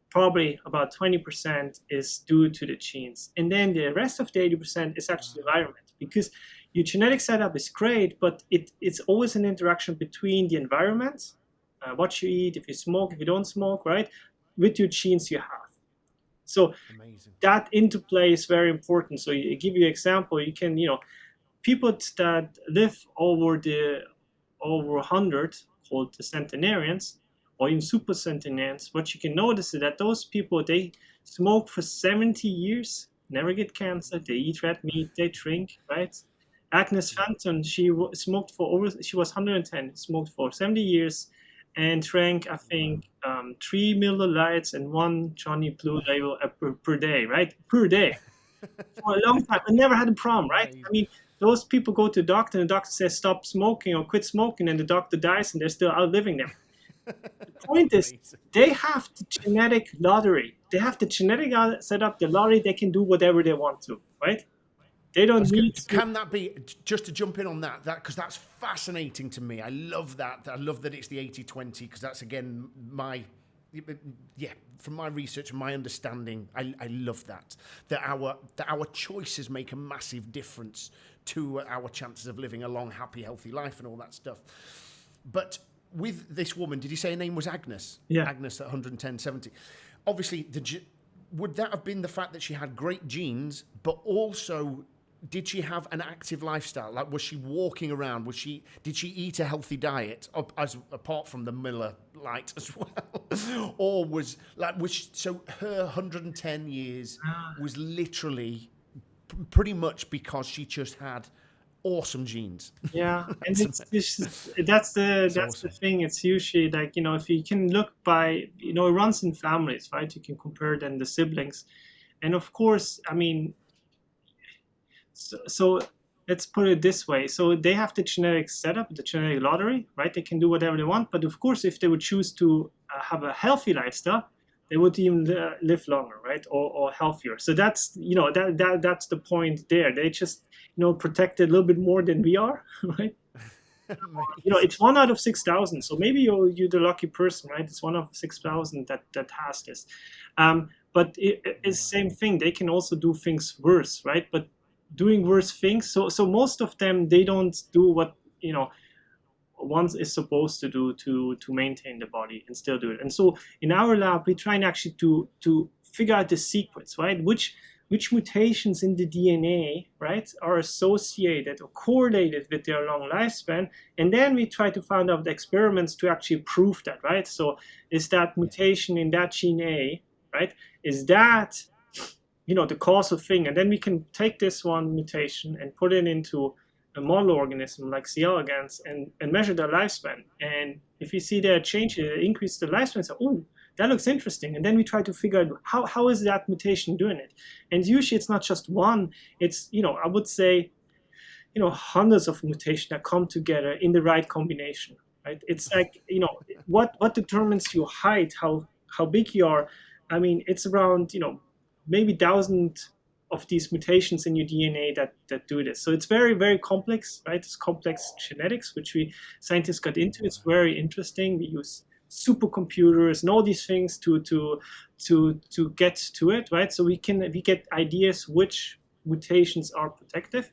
Speaker 2: probably about 20% is due to the genes. And then the rest of the 80% is actually the environment, because your genetic setup is great, but it's always an interaction between the environment, what you eat, if you smoke, if you don't smoke, right, with your genes you have. So that interplay is very important. So I give you an example. You can, people that live over 100, called the centenarians, or even super centenarians, what you can notice is that those people, they smoke for 70 years, never get cancer, they eat red meat, they drink, right? Agnes Fenton, she smoked she was 110, smoked for 70 years, and drank, I think, 3 Miller Lights and 1 Johnny Blue Label per day, right? Per day. For a long time, and never had a problem, right? I mean, those people go to the doctor, and the doctor says stop smoking or quit smoking, and the doctor dies, and they're still outliving them. The point is, they have the genetic lottery. They have the genetic setup, the lottery. They can do whatever they want to, right? They don't need to.
Speaker 1: Can that be, just to jump in on that because that's fascinating to me. I love that. I love that it's the 80-20, because that's, again, from my research and my understanding, I love that our choices make a massive difference to our chances of living a long, happy, healthy life and all that stuff. But with this woman, did you say her name was Agnes?
Speaker 2: Yeah.
Speaker 1: Agnes at 110, 70. Obviously, would that have been the fact that she had great genes, but also did she have an active lifestyle? Like, was she walking around? Did she eat a healthy diet, apart from the Miller Lite as well? Or so her 110 years was literally pretty much because she just had awesome genes.
Speaker 2: Yeah, and that's the thing. It's usually like, if you can look by, it runs in families, right? You can compare then the siblings, and of course, I mean, so let's put it this way. So they have the genetic setup, the genetic lottery, right? They can do whatever they want, but of course, if they would choose to have a healthy lifestyle, they would even live longer, right? Or healthier. So that's, that's the point there. They just, protected a little bit more than we are, right? It's
Speaker 1: Amazing.
Speaker 2: 1 out of 6,000. So maybe you're the lucky person, right? It's 1 out of 6,000 that has this. But it's the same thing. They can also do things worse, right? But doing worse things. So most of them, they don't do what, one is supposed to do to maintain the body and still do it. And so in our lab, we try and actually to figure out the sequence, right? Which mutations in the DNA, right, are associated or correlated with their long lifespan. And then we try to find out the experiments to actually prove that, right? So is that mutation in that gene A, right? Is that, the causal thing? And then we can take this one mutation and put it into a model organism like C. elegans and measure their lifespan. And if we see their change, increase the lifespan, so, oh, that looks interesting. And then we try to figure out how is that mutation doing it? And usually it's not just one, it's, I would say, hundreds of mutations that come together in the right combination, right? It's like, what determines your height, how big you are. I mean, it's around, maybe 1,000 of these mutations in your DNA that do this. So it's very, very complex, right? It's complex genetics, which scientists got into. It's very interesting. We use supercomputers and all these things to get to it, right? So we get ideas which mutations are protective,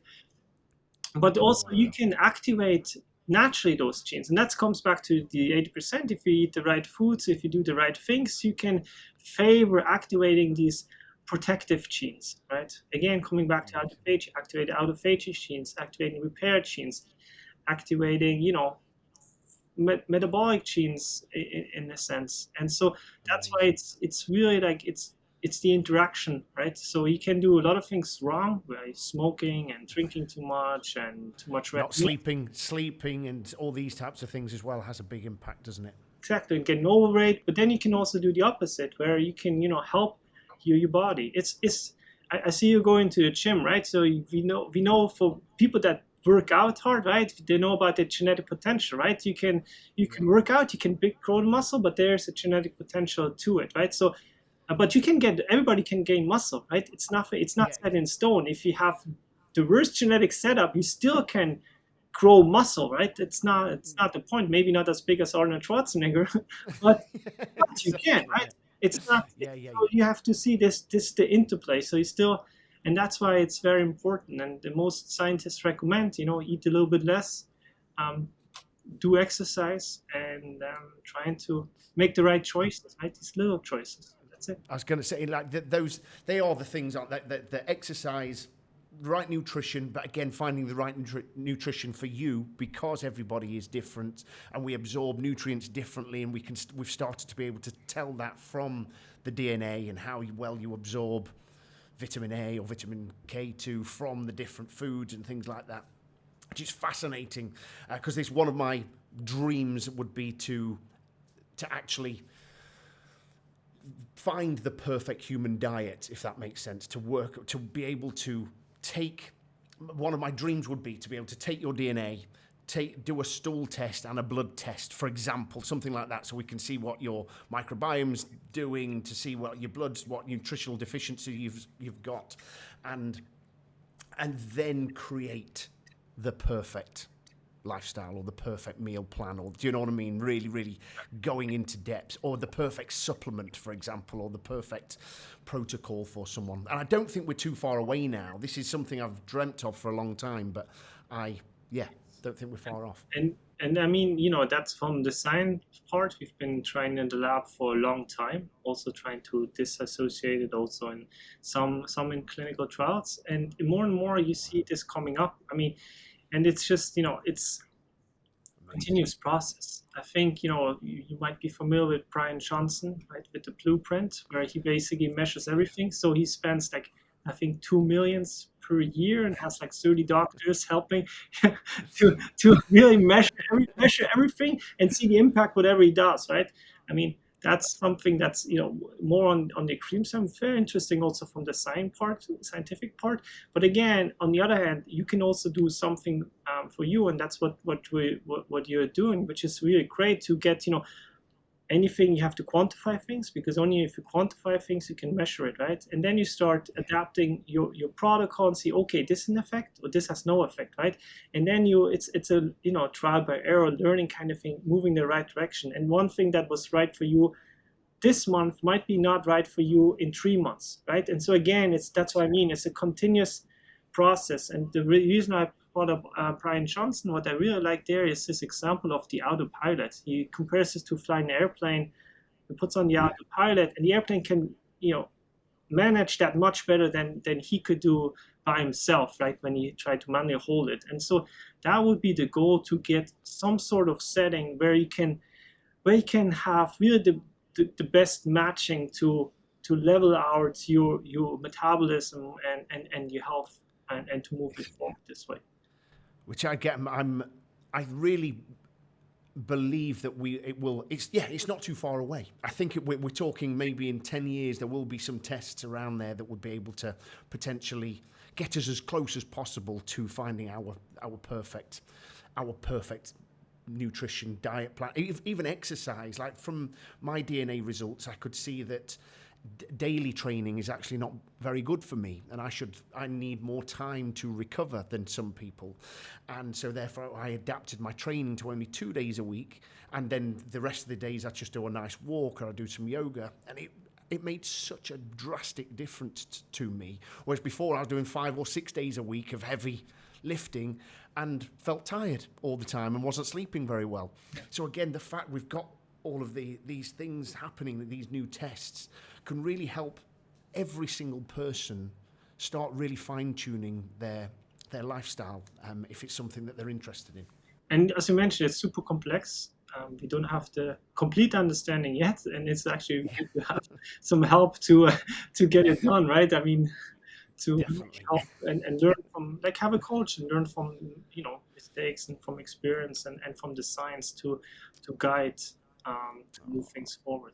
Speaker 2: but also you can activate naturally those genes, and that comes back to the 80%. If you eat the right foods, if you do the right things, you can favor activating these protective genes, right? Again, coming back to autophagy, activating autophagy genes, activating repair genes, activating, metabolic genes in a sense. And so that's why it's really like it's the interaction, right? So you can do a lot of things wrong, by smoking and drinking too much and too much red
Speaker 1: Not sleeping and all these types of things as well has a big impact, doesn't it?
Speaker 2: Exactly, and get overweight. But then you can also do the opposite, where you can, help your body. I see you going to the gym, right? So we know for people that work out hard, right? They know about the genetic potential, right? You can work out, you can grow the muscle, but there's a genetic potential to it, right? So, but everybody can gain muscle, right? It's not set in stone. If you have the worst genetic setup, you still can grow muscle, right? It's not the point. Maybe not as big as Arnold Schwarzenegger, but you can, right? It's not. So you have to see this the interplay. So you still, and that's why it's very important. And the most scientists recommend, eat a little bit less, do exercise, and trying to make the right choices, right? These little choices. That's it.
Speaker 1: I was going to say, like they are the things, aren't they? The exercise, right nutrition, but again, finding the right nutrition for you, because everybody is different and we absorb nutrients differently, and we've started to be able to tell that from the DNA and how well you absorb vitamin A or vitamin K2 from the different foods and things like that, which is fascinating, because it's one of my dreams would be to actually find the perfect human diet, if that makes sense, to be able to take, one of my dreams would be to be able to take your DNA, do a stool test and a blood test, for example, something like that, so we can see what your microbiome's doing, to see what your blood's, what nutritional deficiency you've got, and then create the perfect lifestyle or the perfect meal plan, or do you know what I mean? Really, really going into depth, or the perfect supplement, for example, or the perfect protocol for someone. And I don't think we're too far away now. This is something I've dreamt of for a long time, but I don't think we're far off.
Speaker 2: And I mean, that's from the science part. We've been trying in the lab for a long time, also trying to disassociate it also in some in clinical trials. And more you see this coming up. I mean, and it's just, it's a continuous process. I think, you might be familiar with Brian Johnson, right, with the blueprint, where he basically measures everything. So he spends like, I think, 2 million per year and has like 30 doctors helping to really measure everything and see the impact whatever he does, right? I mean, that's something that's, more on the extreme side, very interesting also from the scientific part. But again, on the other hand, you can also do something for you, and that's what you're doing, which is really great to get, anything, you have to quantify things, because only if you quantify things you can measure it, right? And then you start adapting your protocol and see, okay, this is an effect or this has no effect, right? And then it's a trial by error learning kind of thing, moving the right direction. And one thing that was right for you this month might be not right for you in 3 months, right? And so again, that's what I mean. It's a continuous process. And the reason I brought up Brian Johnson, what I really like there is this example of the autopilot. He compares this to flying an airplane. He puts on the autopilot, and the airplane can, manage that much better than he could do by himself, right? When he tried to manually hold it. And so that would be the goal, to get some sort of setting where you can have really the best matching to level out your metabolism and your health, and to move it forward this way.
Speaker 1: Which I get. I really believe that it's not too far away. I think we're talking maybe in 10 years there will be some tests around there that would be able to potentially get us as close as possible to finding our perfect nutrition, diet plan, even exercise. Like from my DNA results, I could see that daily training is actually not very good for me, and I need more time to recover than some people. And so therefore I adapted my training to only 2 days a week, and then the rest of the days I just do a nice walk or I do some yoga, and it made such a drastic difference to me. Whereas before I was doing 5 or 6 days a week of heavy lifting and felt tired all the time and wasn't sleeping very well. So again, the fact we've got all of these things happening, these new tests, can really help every single person start really fine-tuning their lifestyle, if it's something that they're interested in.
Speaker 2: And as you mentioned, it's super complex. We don't have the complete understanding yet, and it's actually good to have some help to get it done, right? I mean, to help and learn from, like, have a coach and learn from mistakes and from experience and from the science to guide to move things forward.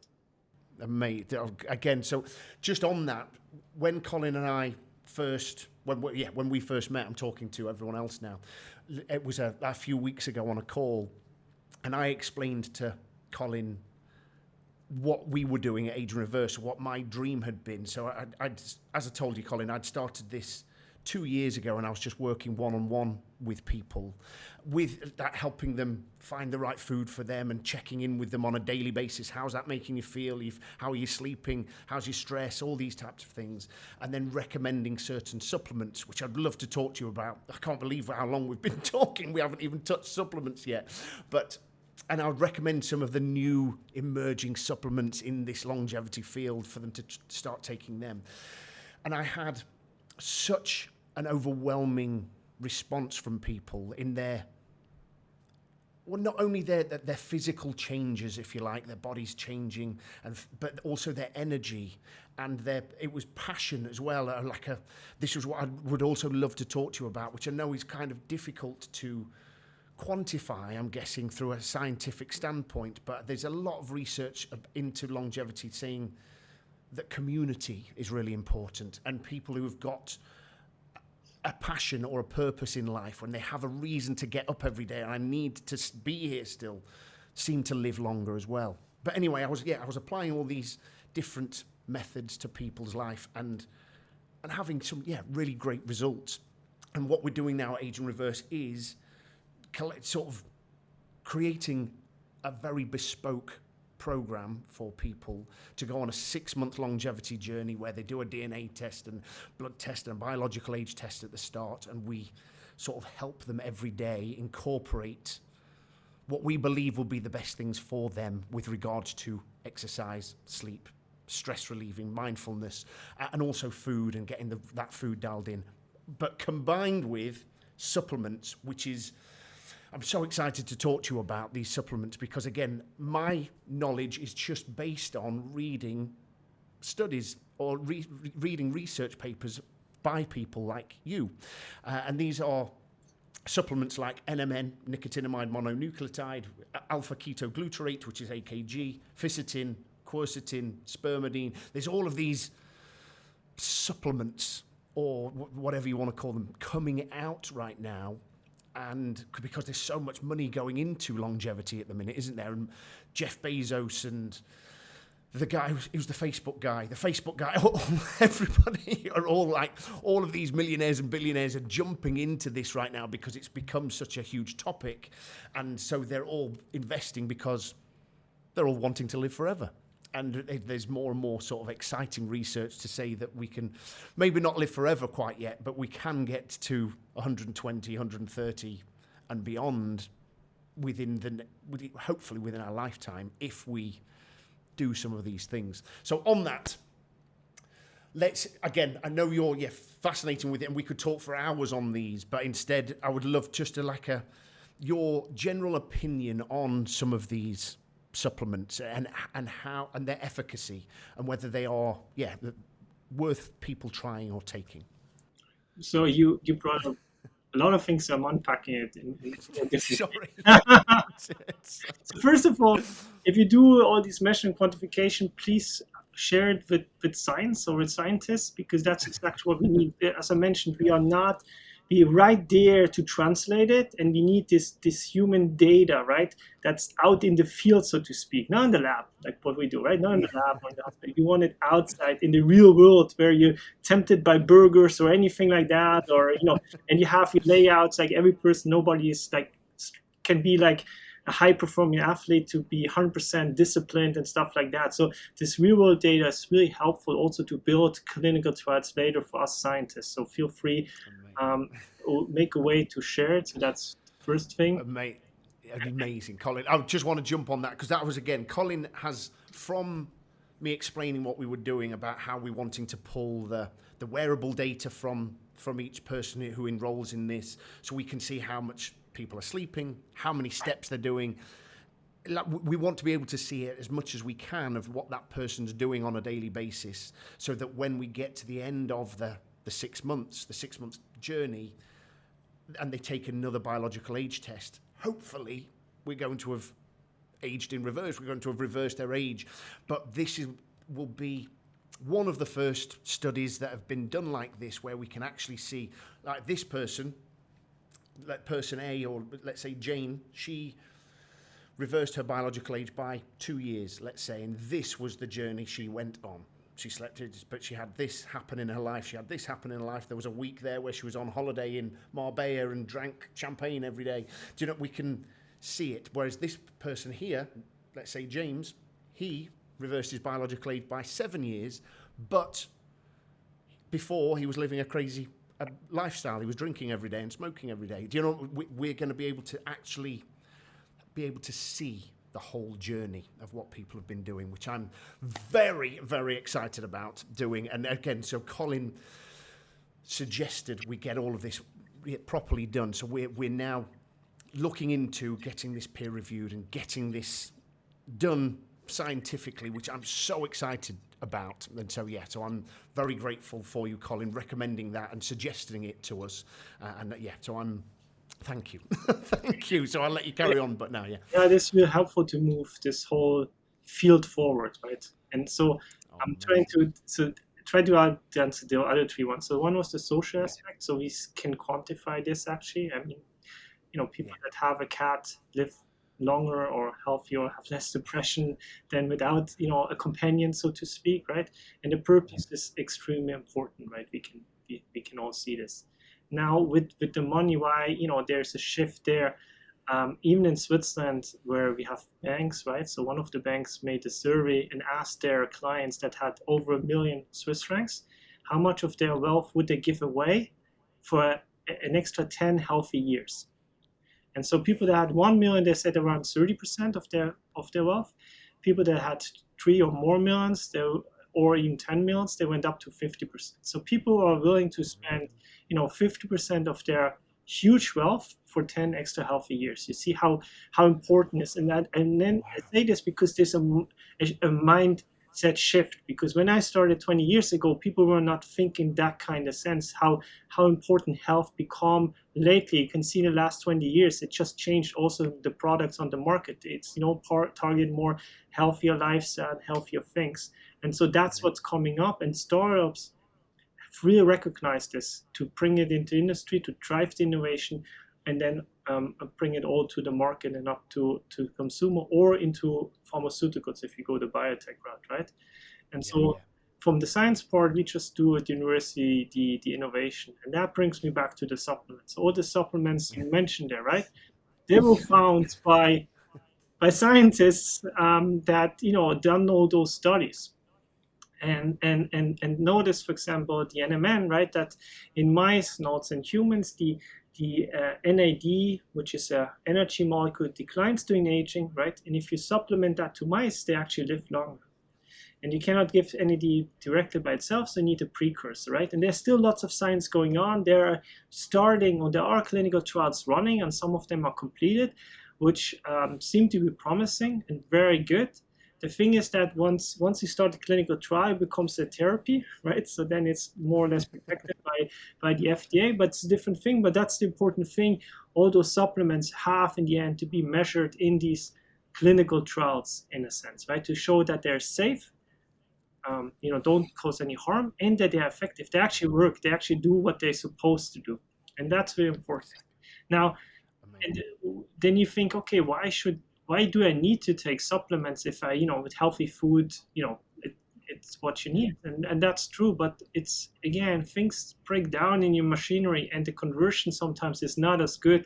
Speaker 1: Mate, again, so just on that, when Collin and I when we first met, I'm talking to everyone else now, it was a few weeks ago on a call, and I explained to Collin what we were doing at Age in Reverse, what my dream had been. So I'd, as I told you, Collin, I'd started this 2 years ago, and I was just working one-on-one with people, with that, helping them find the right food for them and checking in with them on a daily basis. How's that making you feel? How are you sleeping? How's your stress? All these types of things. And then recommending certain supplements, which I'd love to talk to you about. I can't believe how long we've been talking. We haven't even touched supplements yet. And I would recommend some of the new emerging supplements in this longevity field for them to start taking them. And I had such an overwhelming response from people in not only their physical changes, if you like, their bodies changing, but also their energy and it was passion as well. This was what I would also love to talk to you about, which I know is kind of difficult to quantify, I'm guessing, through a scientific standpoint, but there's a lot of research into longevity saying that community is really important, and people who have got a passion or a purpose in life, when they have a reason to get up every day, and I need to be here still, seem to live longer as well. But anyway, I was applying all these different methods to people's life and having some really great results. And what we're doing now at Age in Reverse is sort of creating a very bespoke program for people to go on a 6-month longevity journey where they do a DNA test and blood test and a biological age test at the start, and we sort of help them every day incorporate what we believe will be the best things for them with regards to exercise, sleep, stress relieving, mindfulness, and also food, and getting that food dialed in, but combined with supplements, which is, I'm so excited to talk to you about these supplements, because again, my knowledge is just based on reading studies or reading research papers by people like you. And these are supplements like NMN, nicotinamide mononucleotide, alpha-ketoglutarate, which is AKG, fisetin, quercetin, spermidine. There's all of these supplements, or whatever you want to call them, coming out right now. and because there's so much money going into longevity at the minute, isn't there? And Jeff Bezos and the guy who's the Facebook guy, everybody are all like, all of these millionaires and billionaires are jumping into this right now because it's become such a huge topic. And so they're all investing because they're all wanting to live forever. And there's more and more sort of exciting research to say that we can maybe not live forever quite yet, but we can get to 120, 130 and beyond hopefully within our lifetime if we do some of these things. So on that, I know you're fascinating with it and we could talk for hours on these, but instead I would love just to your general opinion on some of these supplements and how and their efficacy and whether they are worth people trying or taking.
Speaker 2: So you brought up a lot of things. I'm unpacking it in different.
Speaker 1: Sorry.
Speaker 2: So first of all, if you do all these measure and quantification, please share it with science or with scientists, because that's exactly what we need. As I mentioned, we are not be right there to translate it, and we need this human data, right? That's out in the field, so to speak, not in the lab, like what we do, right? Not in the lab or in the hospital. You want it outside in the real world, where you're tempted by burgers or anything like that, or and you have your layouts. Like every person, nobody is can be like a high-performing athlete to be 100% disciplined and stuff like that. So this real-world data is really helpful also to build clinical trials later for us scientists. So feel free, make a way to share it. So that's the first thing.
Speaker 1: Amazing, Collin. I just want to jump on that because that was, again, Collin has, from me explaining what we were doing about how we're wanting to pull the wearable data from each person who enrolls in this, so we can see how much people are sleeping, how many steps they're doing. We want to be able to see it as much as we can of what that person's doing on a daily basis, so that when we get to the end of the 6 months, the 6 months journey, and they take another biological age test, hopefully we're going to have aged in reverse. We're going to have reversed their age. But will be one of the first studies that have been done like this, where we can actually see, like, this person, like person A, or let's say Jane, she reversed her biological age by 2 years, let's say, and this was the journey she went on. She slept, but she had this happen in her life. She had this happen in her life. There was a week there where she was on holiday in Marbella and drank champagne every day. Do you know, we can see it. Whereas this person here, let's say James, he reversed his biological age by 7 years, but before he was living a crazy lifestyle. He was drinking every day and smoking every day. Do you know, we're going to be able to actually be able to see the whole journey of what people have been doing, which I'm very, very excited about doing. And again, so Collin suggested we get all of this properly done. So we're now looking into getting this peer reviewed and getting this done scientifically, which I'm so excited about. And so so I'm very grateful for you, Collin, recommending that and suggesting it to us. So I'm thank you. Thank you. So I'll let you carry on, but now
Speaker 2: this will helpful to move this whole field forward, right? And so I'm trying to answer the other three ones. So one was the social aspect, so we can quantify this actually. I mean, people that have a cat live longer or healthier, or have less depression than without a companion, so to speak, right? And the purpose is extremely important, right? We can all see this now with the money. Why there's a shift there, even in Switzerland, where we have banks, right? So one of the banks made a survey and asked their clients that had over 1 million Swiss francs, how much of their wealth would they give away for an extra 10 healthy years. And so people that had 1 million, they said around 30% of their wealth. People that had 3 or more millions, or even 10 millions, they went up to 50%. So people are willing to spend, 50% of their huge wealth for 10 extra healthy years. You see how important it is. And then I say this because there's a mindset shift. Because when I started 20 years ago, people were not thinking that kind of sense, how important health become lately. You can see in the last 20 years, it just changed also the products on the market. It's, target more healthier lifestyle, healthier things. And so that's what's coming up. And startups have really recognized this to bring it into industry, to drive the innovation. and then bring it all to the market and up to consumer or into pharmaceuticals if you go the biotech route, right? And so from the science part, we just do at university the innovation. And that brings me back to the supplements. All the supplements you mentioned there, right? They were found by scientists that, done all those studies. And notice, for example, the NMN, right, that in mice, not in humans, the NAD, which is a energy molecule, declines during aging, right? And if you supplement that to mice, they actually live longer. And you cannot give NAD directly by itself, so you need a precursor, right? And there's still lots of science going on. There are clinical trials running, and some of them are completed, which seem to be promising and very good. The thing is that once you start the clinical trial, it becomes a therapy, right? So then it's more or less protected by the FDA, but it's a different thing. But that's the important thing. All those supplements have, in the end, to be measured in these clinical trials, in a sense, right? To show that they're safe, don't cause any harm, and that they're effective. They actually work. They actually do what they're supposed to do, and that's very important. Now, and then you think, okay, why do I need to take supplements if I, with healthy food, it's what you need, and that's true. But it's, again, things break down in your machinery, and the conversion sometimes is not as good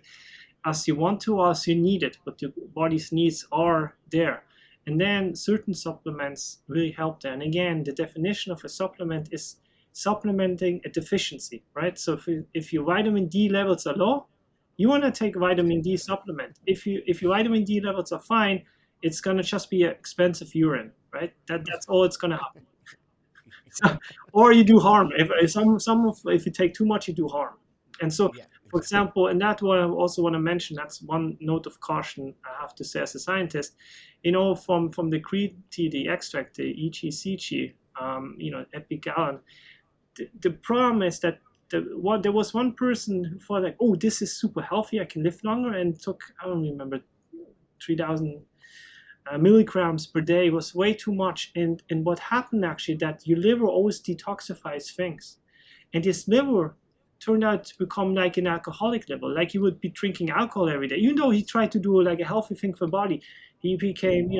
Speaker 2: as you want to, or as you need it, but your body's needs are there. And then certain supplements really help there. And again, the definition of a supplement is supplementing a deficiency, right? So if your vitamin D levels are low, you want to take vitamin D supplement. If your vitamin D levels are fine, it's going to just be expensive urine, right? That's all it's going to happen. So, or you do harm. If you take too much, you do harm. And so, for example, and that's what I also want to mention, that's one note of caution I have to say as a scientist, from the green tea, the extract, the EGCG, epigallon, the problem is that there was one person who thought like, oh, this is super healthy, I can live longer, and took, I don't remember, 3,000 milligrams per day. Was way too much. And what happened actually, that your liver always detoxifies things. And his liver turned out to become like an alcoholic level, like he would be drinking alcohol every day. Even though he tried to do like a healthy thing for the body, he became,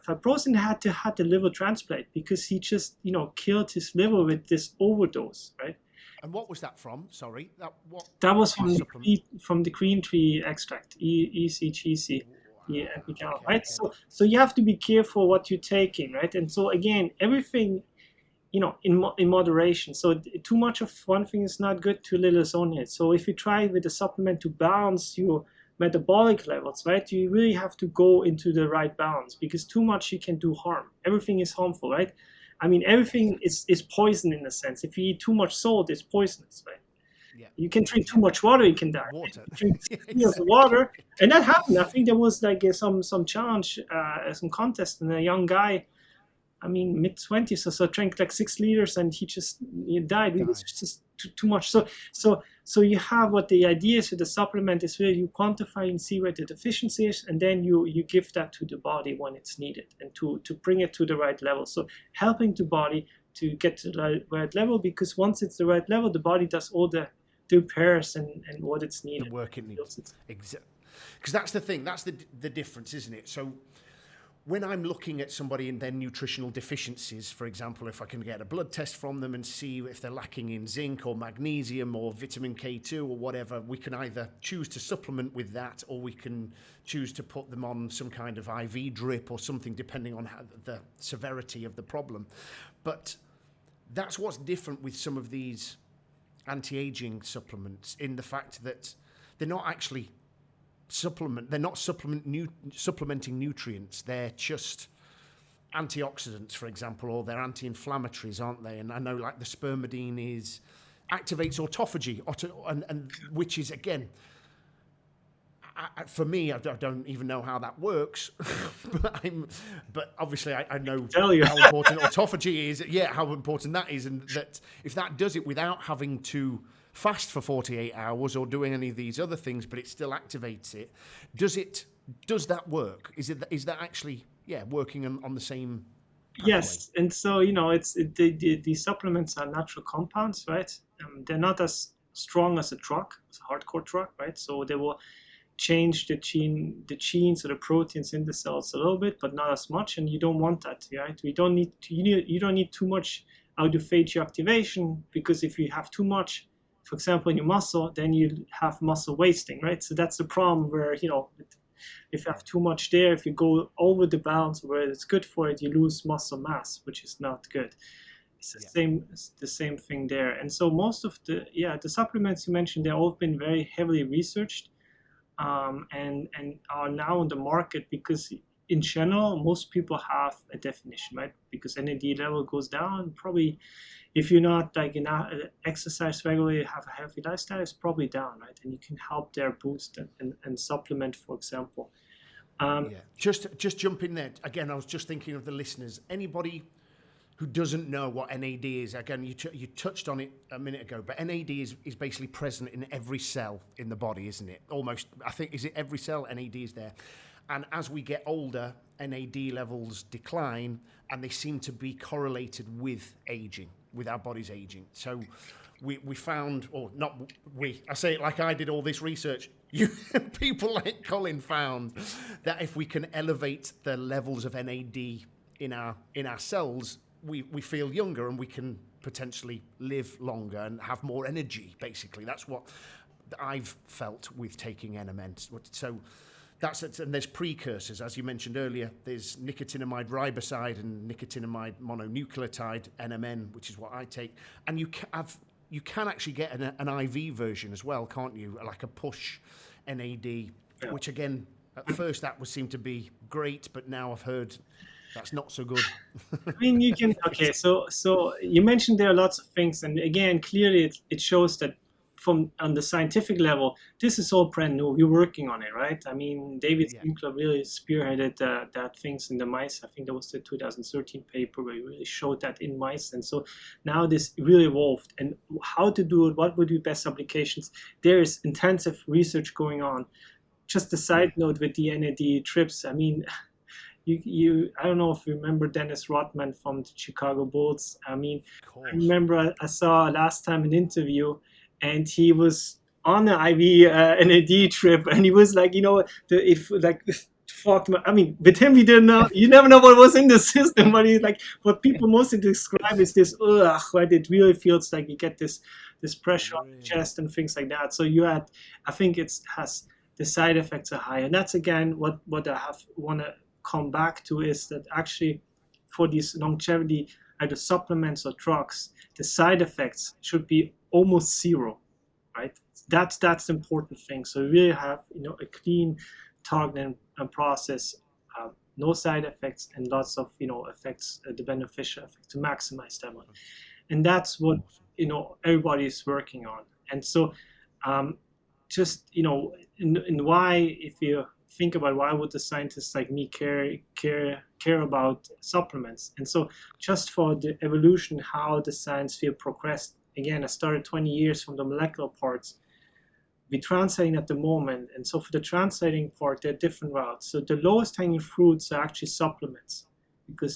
Speaker 2: fibrosis, had to have the liver transplant because he just, killed his liver with this overdose, right?
Speaker 1: And what was that from? Sorry,
Speaker 2: that was from the green tea extract, ECGC, the epigallon, right? So you have to be careful what you're taking, right? And so again, everything, in moderation. So too much of one thing is not good, too little is on it. So if you try with a supplement to balance your metabolic levels, right, you really have to go into the right balance, because too much you can do harm. Everything is harmful, right? I mean, everything is poison in a sense. If you eat too much salt, it's poisonous, right? Yeah. You can drink too much water, you can die. Water. Drink water, and that happened. I think there was like some challenge, some contest, and a young guy, I mean, mid-20s or so, drank like 6 liters, and he died. It was just too much. So you have, what the idea is with the supplement is really you quantify and see where the deficiency is, and then you give that to the body when it's needed, and to bring it to the right level. So helping the body to get to the right level, because once it's the right level, the body does all the repairs and what it's needed.
Speaker 1: The work it needs. Exactly. Because that's the thing. That's the difference, isn't it? So when I'm looking at somebody and their nutritional deficiencies, for example, if I can get a blood test from them and see if they're lacking in zinc or magnesium or vitamin K2 or whatever, we can either choose to supplement with that, or we can choose to put them on some kind of IV drip or something, depending on the severity of the problem. But that's what's different with some of these anti-aging supplements, in the fact that they're not actually supplementing nutrients. They're just antioxidants, for example, or they're anti-inflammatories, aren't they? And I know, like, the spermidine activates autophagy, and which is, again, for me, I don't even know how that works, but obviously I know how important autophagy is. Yeah, how important that is, and that if that does it without having to fast for 48 hours or doing any of these other things, but it still activates it. Does that work? Is that actually working on the same pathway?
Speaker 2: Yes, and so it's the supplements are natural compounds, right? They're not as strong as a truck, as a hardcore truck, right? So they will change the genes or the proteins in the cells a little bit, but not as much, and you don't want that, right? You don't need too much autophagy activation, because if you have too much, for example, in your muscle, then you have muscle wasting, right? So that's the problem where, if you have too much there, if you go over the bounds where it's good for it, you lose muscle mass, which is not good. It's the same thing there. And so most of the supplements you mentioned, they've all been very heavily researched, and are now on the market, because in general, most people have a definition, right? Because NAD level goes down. Probably, if you're not like exercise regularly, have a healthy lifestyle, it's probably down, right? And you can help there boost and supplement, for example.
Speaker 1: Just jump in there. Again, I was just thinking of the listeners. Anybody who doesn't know what NAD is, again, you touched on it a minute ago, but NAD is basically present in every cell in the body, isn't it? Almost, I think, is it every cell? NAD is there. And as we get older, NAD levels decline, and they seem to be correlated with aging, with our body's aging. So we found, or not we, I say it like I did all this research, people like Collin found that if we can elevate the levels of NAD in our cells, we feel younger, and we can potentially live longer and have more energy, basically. That's what I've felt with taking NMN. So that's it. And there's precursors, as you mentioned earlier. There's nicotinamide riboside and nicotinamide mononucleotide, NMN, which is what I take. And you can actually get an IV version as well, can't you? Like a push NAD, which again, at first that would seem to be great, but now I've heard that's not so good.
Speaker 2: I mean, you can, okay, so you mentioned there are lots of things, and again, clearly it shows that on the scientific level, this is all brand new. We're working on it, right? I mean, David Winkler really spearheaded that things in the mice. I think that was the 2013 paper where he really showed that in mice. And so now this really evolved, and how to do it, what would be best applications. There is intensive research going on. Just a side note with the NAD trips, I mean, I don't know if you remember Dennis Rodman from the Chicago Bulls. I mean, I remember I saw last time an interview, and he was on the IV NAD trip, and he was like, I mean, with him, we didn't know. You never know what was in the system. But he's like, what people mostly describe is this, right? It really feels like you get this pressure on the chest and things like that. So I think has the side effects are high, and that's again what I want to come back to, is that actually for these longevity, either supplements or drugs, the side effects should be almost zero, right? That's the important thing. So we really have a clean target and process, no side effects, and lots of effects, the beneficial effects, to maximize that one. And that's what everybody is working on. And so just and why, if you think about why would the scientists like me care about supplements. And so just for the evolution, how the science field progressed, again, I started 20 years from the molecular parts. We're translating at the moment. And so for the translating part, there are different routes. So the lowest hanging fruits are actually supplements, because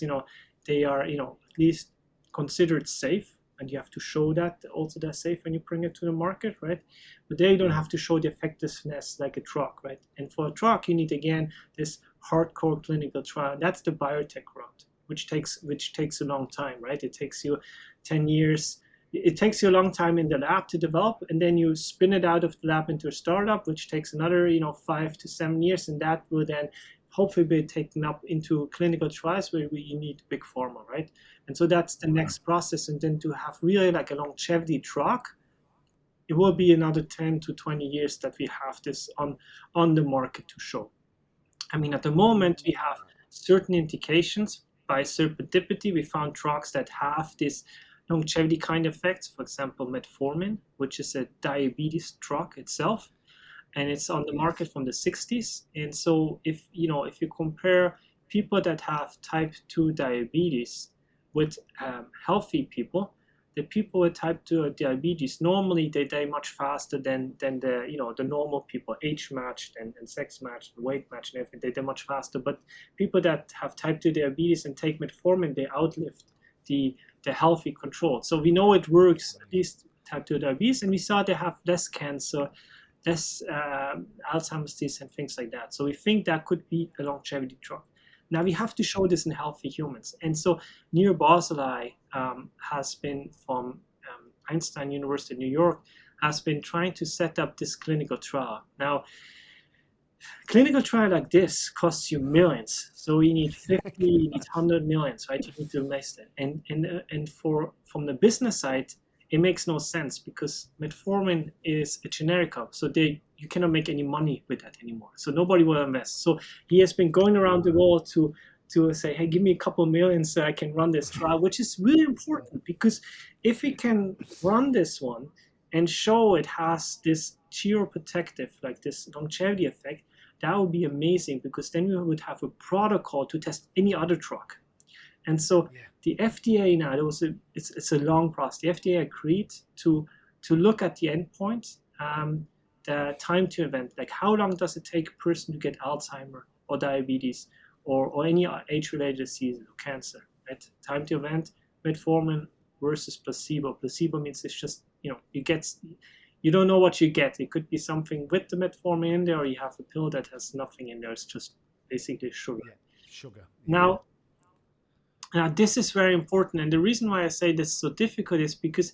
Speaker 2: they are at least considered safe. And you have to show that also they're safe when you bring it to the market, right? But they don't have to show the effectiveness like a drug, right? And for a drug, you need, again, this hardcore clinical trial. That's the biotech route, which takes a long time, right? It takes you 10 years. It takes you a long time in the lab to develop, and then you spin it out of the lab into a startup, which takes another 5 to 7 years, and that will then hopefully be taken up into clinical trials where you need big pharma, right? And so that's the next process. And then to have really like a longevity drug, it will be another 10 to 20 years that we have this on the market to show. I mean, at the moment, we have certain indications by serendipity. We found drugs that have this longevity kind of effects, for example, metformin, which is a diabetes drug itself. And it's on the market from the 60s. And so if you compare people that have type 2 diabetes with healthy people, the people with type 2 diabetes, normally they die much faster than the normal people, age matched and sex matched, weight matched and everything. They die much faster. But people that have type 2 diabetes and take metformin, they outlive the healthy control. So we know it works, at least type 2 diabetes, and we saw they have less cancer, less Alzheimer's disease, and things like that. So we think that could be a longevity drug. Now we have to show this in healthy humans. And so Nir Barzilai has been from Einstein University in New York, has been trying to set up this clinical trial. Now, clinical trial like this costs you millions. So you need 50, you need 100 millions, right? You need to invest it. And from the business side, it makes no sense because metformin is a generic, so you cannot make any money with that anymore. So nobody will invest. So he has been going around the world to say, hey, give me a couple million so I can run this trial, which is really important because if we can run this one and show it has this geroprotective, like this longevity effect, that would be amazing because then we would have a protocol to test any other drug. And so the FDA now, it's a long process. The FDA agreed to look at the endpoint, the time to event, like how long does it take a person to get Alzheimer or diabetes or any age-related disease or cancer, right? Time to event, metformin versus placebo. Placebo means it's just, you don't know what you get. It could be something with the metformin in there, or you have a pill that has nothing in there. It's just basically sugar.
Speaker 1: Yeah, sugar.
Speaker 2: Now, this is very important. And the reason why I say this is so difficult is because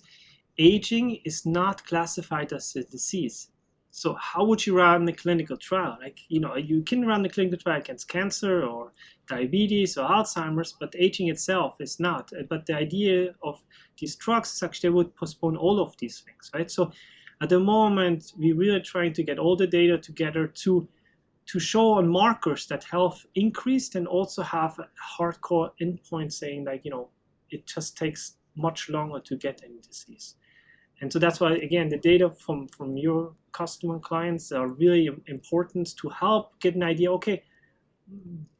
Speaker 2: aging is not classified as a disease. So how would you run the clinical trial? Like, you can run the clinical trial against cancer or diabetes or Alzheimer's, but aging itself is not. But the idea of these drugs is actually they would postpone all of these things, right? So at the moment, we're really trying to get all the data together to show on markers that health increased and also have a hardcore endpoint saying like, it just takes much longer to get any disease. And so that's why, again, the data from your customer clients are really important to help get an idea, okay,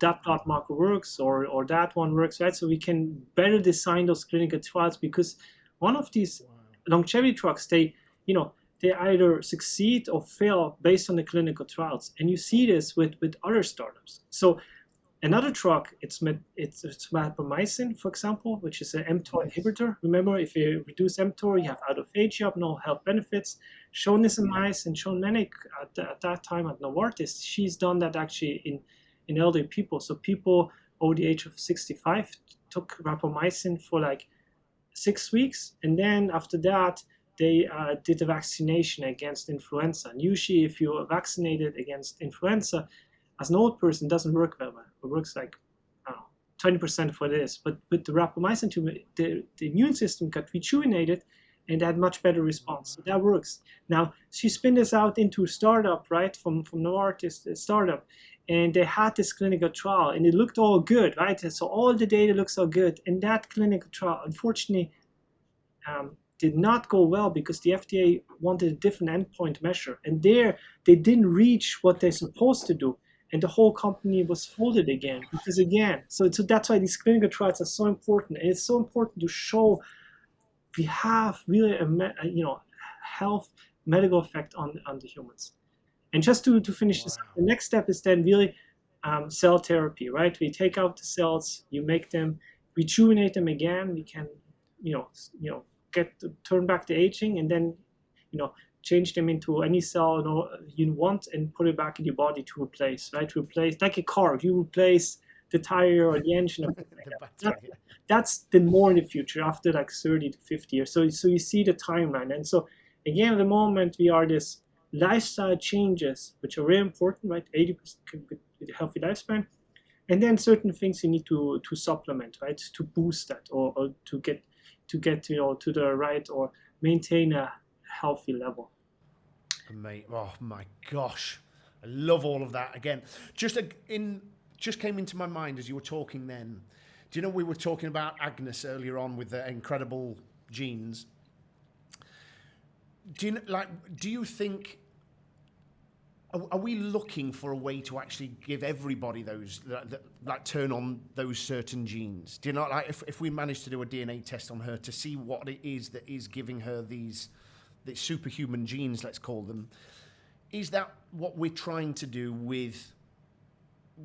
Speaker 2: that blood marker works or that one works, right? So we can better design those clinical trials because one of these longevity drugs, they either succeed or fail based on the clinical trials. And you see this with other startups. So another drug, it's vancomycin, for example, which is an mTOR inhibitor. Remember, if you reduce mTOR, you have autophagy, you have no health benefits. Shown this in mice and shown Manic at that time at Novartis, she's done that actually in elderly people. So people over the age of 65 took rapamycin for like 6 weeks. And then after that, they did a vaccination against influenza. And usually if you're vaccinated against influenza, as an old person, it doesn't work very well. It works like, 20% for this. But with the rapamycin, the immune system got rejuvenated and had much better response. So that works. Now, she spun this out into a startup, right, from Novartis, startup. And they had this clinical trial, and it looked all good, right? So all the data looks so good. And that clinical trial, unfortunately, did not go well because the FDA wanted a different endpoint measure. And there, they didn't reach what they're supposed to do. And the whole company was folded again. Because again, so that's why these clinical trials are so important. And it's so important to show we have really a health medical effect on the humans. And just to finish this, the next step is then really cell therapy, right? We take out the cells, you make them, rejuvenate them again. We can, turn back the aging, and then, change them into any cell you want and put it back in your body to replace, right? To replace like a car, you replace the tire or the engine. Or like that's the more in the future after like 30 to 50 years. So you see the timeline. And so again, at the moment we are this lifestyle changes, which are very important, right? 80% with a healthy lifespan. And then certain things you need to supplement, right? To boost that or to get to the right or maintain a healthy level.
Speaker 1: Mate, oh my gosh, I love all of that. Again, just came into my mind as you were talking. Then, do you know we were talking about Agnes earlier on with the incredible genes? Do you think? Are we looking for a way to actually give everybody those that turn on those certain genes? Do you know, like if we manage to do a DNA test on her to see what it is that is giving her these superhuman genes, let's call them, is that what we're trying to do with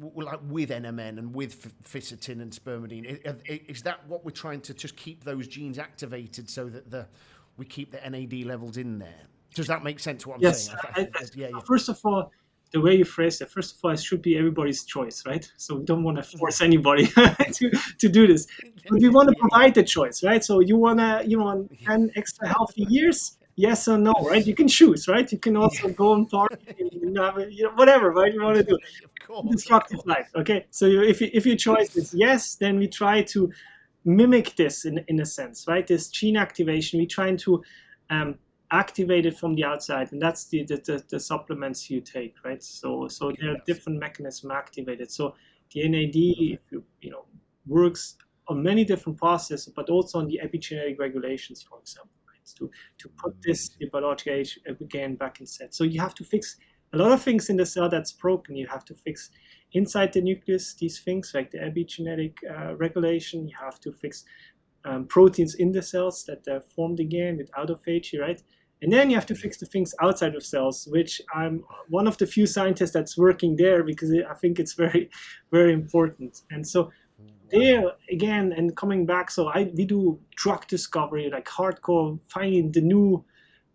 Speaker 1: NMN and with ficitin and spermidine? Is that what we're trying to just keep those genes activated so that we keep the NAD levels in there. Does that make sense what I'm
Speaker 2: Yes.
Speaker 1: saying? Yeah.
Speaker 2: First of all, the way you phrase it, first of all, it should be everybody's choice, right? So we don't want to force anybody to do this. But we want to provide the choice, right? So you want 10 extra healthy years? Yes or no, right? You can choose, right? You can also go and party and have whatever, right? You want to do.
Speaker 1: Of course,
Speaker 2: Destructive life, okay? So if your choice is yes, then we try to mimic this in a sense, right? This gene activation, we trying to activate it from the outside, and that's the supplements you take, right? So there are different mechanisms activated. So the NAD, works on many different processes, but also on the epigenetic regulations, for example, right? To put this the biological age again back in set. So you have to fix a lot of things in the cell that's broken. You have to fix inside the nucleus these things like the epigenetic regulation. You have to fix proteins in the cells that are formed again with autophagy, right? And then you have to fix the things outside of cells, which I'm one of the few scientists that's working there because I think it's very, very important. And so there again, and coming back, so we do drug discovery, like hardcore, finding the new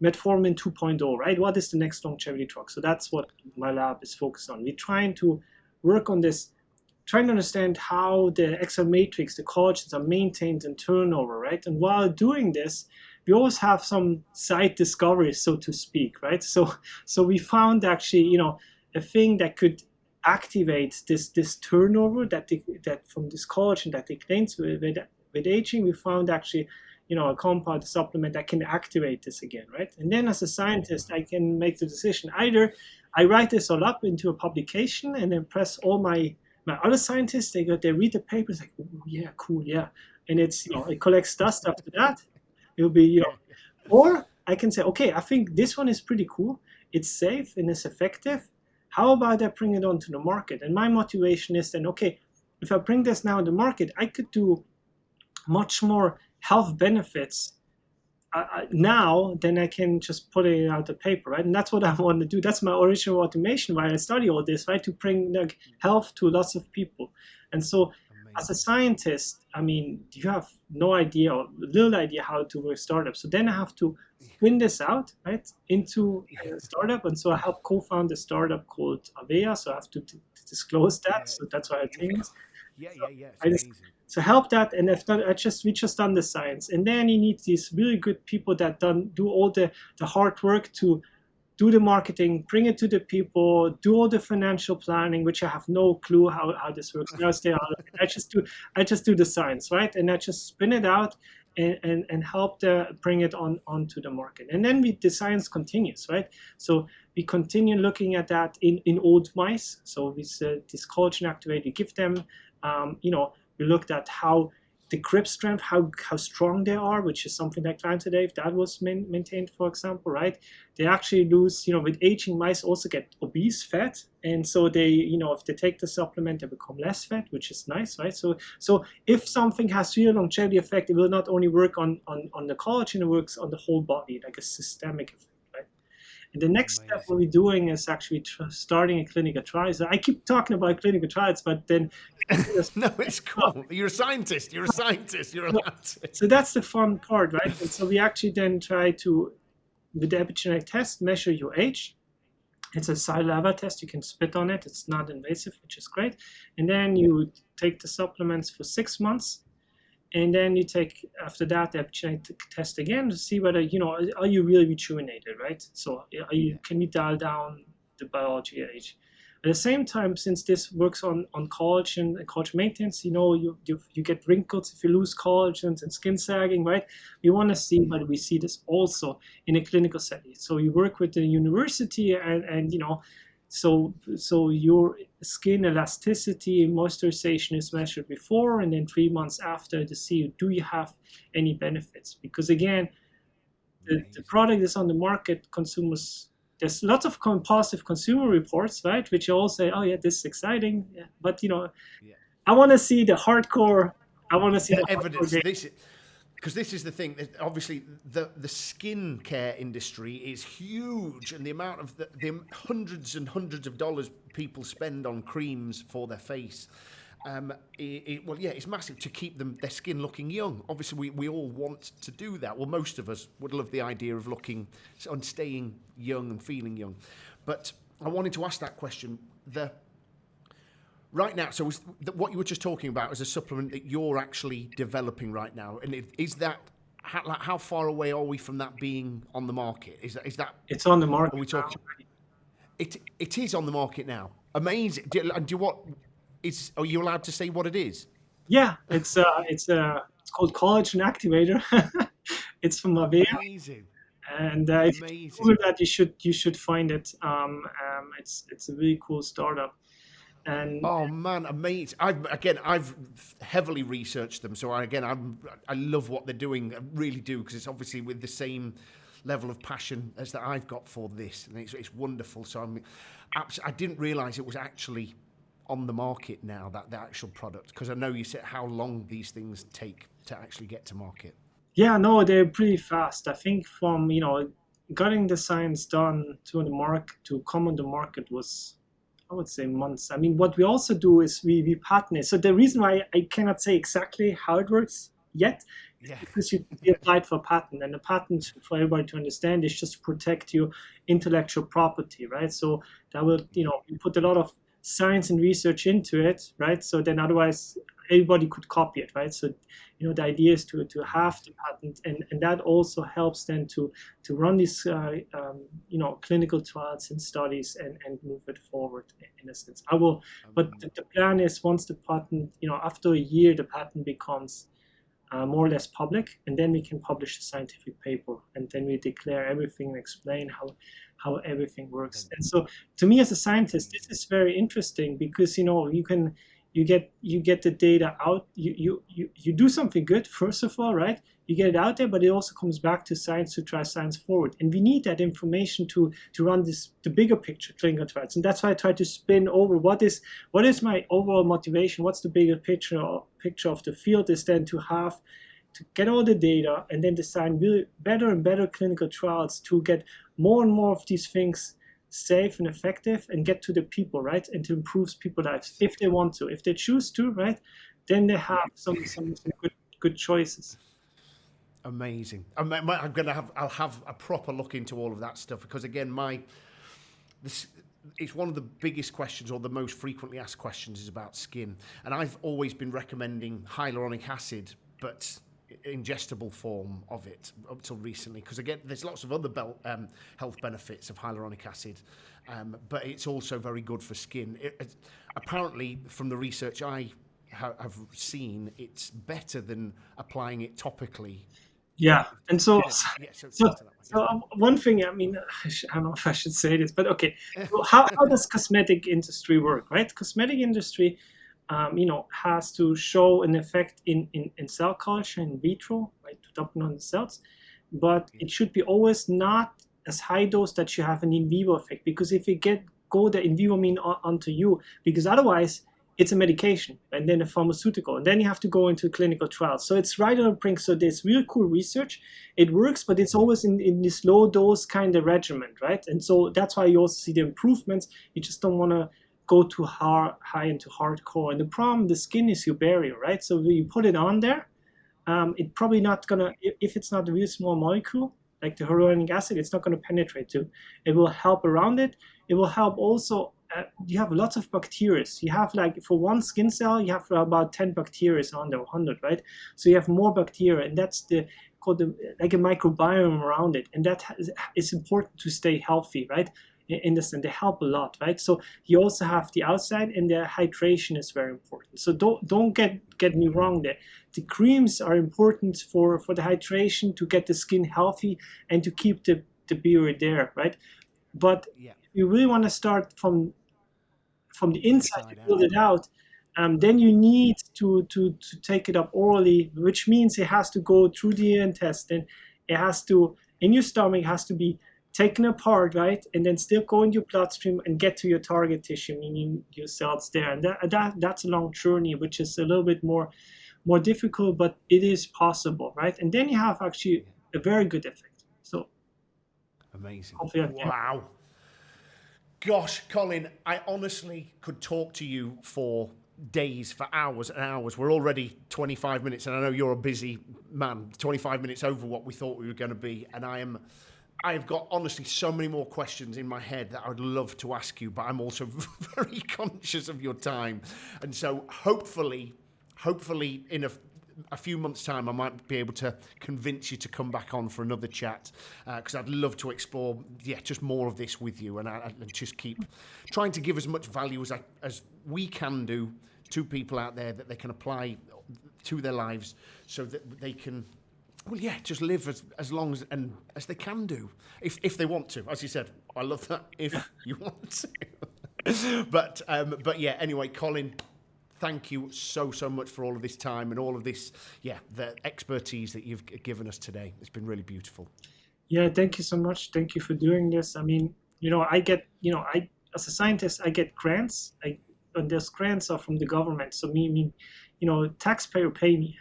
Speaker 2: metformin 2.0, right? What is the next longevity drug? So that's what my lab is focused on. We're trying to work on this, trying to understand how the extra matrix, the collagens are maintained in turnover, right? And while doing this, we always have some side discoveries, so to speak, right? So we found actually, a thing that could activate this turnover that from this collagen that declines with aging. We found actually, a compound, a supplement that can activate this again, right? And then as a scientist, I can make the decision. Either I write this all up into a publication and then press all my other scientists, they read the papers like, oh yeah, cool, yeah. And it's, it collects dust after that. It'll be, or I can say, okay, I think this one is pretty cool. It's safe and it's effective. How about I bring it onto the market? And my motivation is then, okay, if I bring this now on the market, I could do much more health benefits now than I can just put it out the paper, right? And that's what I want to do. That's my original automation, why I study all this, right? To bring health to lots of people. And so as a scientist, I mean, you have no idea or little idea how to work startups. So then I have to spin this out, right, into a startup. And so I helped co-found a startup called Avea. So I have to disclose that. So that's why I think it's amazing. So help that, and we just done the science, and then you need these really good people that do all the hard work to do the marketing, bring it to the people, do all the financial planning, which I have no clue how this works. I just do the science, right, and I just spin it out and help bring it onto the market, and then the science continues, right? So we continue looking at that in old mice. So with this collagen activator, we give them, we looked at how the grip strength, how strong they are, which is something like today, if that was maintained, for example, right? They actually lose, with aging, mice also get obese fat. And so they, if they take the supplement, they become less fat, which is nice, right? So if something has real longevity effect, it will not only work on the collagen, it works on the whole body, like a systemic effect. And the next step what we're doing is actually starting a clinical trial. So I keep talking about clinical trials, but then...
Speaker 1: No, it's cool. You're a scientist. You're allowed to.
Speaker 2: So that's the fun part, right? And so we actually then try to, with the epigenetic test, measure your age. It's a saliva test. You can spit on it. It's not invasive, which is great. And then you take the supplements for 6 months. And then you take, after that, the epigenetic test again to see whether, are you really rejuvenated, right? So can you dial down the biology age? At the same time, since this works on collagen and collagen maintenance, you get wrinkles if you lose collagen and skin sagging, right? We want to see whether we see this also in a clinical setting. So you work with the university and so your skin elasticity and moisturization is measured before and then 3 months after to see, do you have any benefits? Because again, the product is on the market, consumers, there's lots of positive consumer reports, right? Which all say, oh yeah, this is exciting. Yeah. But I want to see the hardcore, the
Speaker 1: evidence. Because this is the thing. Obviously, the skin care industry is huge, and the amount of the hundreds and hundreds of dollars people spend on creams for their face, it's massive to keep their skin looking young. Obviously, we all want to do that. Well, most of us would love the idea of looking and staying young and feeling young. But I wanted to ask that question. Right now, so what you were just talking about is a supplement that you're actually developing right now, and is that how far away are we from that being on the market? Is that
Speaker 2: It's on the market.
Speaker 1: Are we talking? It is on the market now. Amazing. Are you allowed to say what it is?
Speaker 2: Yeah, it's called collagen activator. It's from Avea.
Speaker 1: Amazing.
Speaker 2: And if you Google that, you should find it. It's a really cool startup. And
Speaker 1: oh man, amazing! I've heavily researched them, so I love what they're doing. I really do, because it's obviously with the same level of passion as that I've got for this, and it's wonderful. So I didn't realise it was actually on the market now, that the actual product, because I know you said how long these things take to actually get to market.
Speaker 2: Yeah, no, they're pretty fast. I think from getting the science done to come on the market was, I would say, months. I mean, what we also do is we patent it. So the reason why I cannot say exactly how it works yet is because we applied for a patent, and the patent, for everybody to understand, is just to protect your intellectual property, right? So that will, we put a lot of science and research into it, right? So then otherwise everybody could copy it, right? So the idea is to have the patent, and that also helps then to run these clinical trials and studies and move it forward in a sense. But the plan is, once the patent, after a year, the patent becomes more or less public, and then we can publish a scientific paper, and then we declare everything and explain how everything works. And so, to me as a scientist, this is very interesting, because you get the data out, you do something good, first of all, right? You get it out there, but it also comes back to science to drive science forward, and we need that information to run the bigger picture clinical trials. And that's why I try to spin over what is my overall motivation, what's the bigger picture of the field, is then to get all the data and then design really better and better clinical trials to get more and more of these things safe and effective, and get to the people, right? And to improve people's lives if they want to, if they choose to, right? Then they have some good choices.
Speaker 1: Amazing. I'll have a proper look into all of that stuff, because again, it's one of the biggest questions, or the most frequently asked questions, is about skin, and I've always been recommending hyaluronic acid, but ingestible form of it up till recently, because again, there's lots of other health benefits of hyaluronic acid, but it's also very good for skin. Apparently, from the research I have seen, it's better than applying it topically.
Speaker 2: Yeah, and so one thing, I mean, I don't know if I should say this, but okay, so how does cosmetic industry work, right? Cosmetic industry has to show an effect in cell culture in vitro, right, to dominate on the cells, but it should be always not as high dose that you have an in vivo effect, because if you go the in vivo mean onto you, because otherwise it's a medication and then a pharmaceutical, and then you have to go into clinical trials. So it's right on the brink. So there's really cool research. It works, but it's always in this low dose kind of regimen, right? And so that's why you also see the improvements. You just don't want to go too high into hardcore. And the problem, the skin is your barrier, right? So when you put it on there, it probably not gonna, if it's not a really small molecule like the hyaluronic acid, it's not going to penetrate to. It will help around it. It will help also. You have lots of bacteria. You have, like, for one skin cell, you have about 10 bacteria on there, 100, right? So you have more bacteria, and that's like a microbiome around it, and that is important to stay healthy, right? In the sense, they help a lot, right? So you also have the outside, and the hydration is very important. So don't get me wrong there. The creams are important for the hydration, to get the skin healthy and to keep the barrier there, right? But you really want to start from the inside to build it out, then you need to take it up orally, which means it has to go through the intestine. It has to, in your stomach, has to be taken apart, right? And then still go in your bloodstream and get to your target tissue, meaning your cells there. And that's a long journey, which is a little bit more difficult, but it is possible, right? And then you have actually a very good effect. So
Speaker 1: amazing. Wow. Gosh, Collin, I honestly could talk to you for days, for hours and hours. We're already 25 minutes, and I know you're a busy man, 25 minutes over what we thought we were going to be. And I've got, honestly, so many more questions in my head that I would love to ask you, but I'm also very conscious of your time. And so hopefully in a few months' time, I might be able to convince you to come back on for another chat, because I'd love to explore, just more of this with you, and just keep trying to give as much value as we can do to people out there that they can apply to their lives, so that they can, just live as long as they can do, if they want to. As you said, I love that, if you want to. But anyway, Collin, thank you so much for all of this time and all of this, the expertise that you've given us today. It's been really beautiful.
Speaker 2: Yeah, thank you so much. Thank you for doing this. I mean, I get, as a scientist, I get grants. And those grants are from the government. So taxpayer pay me.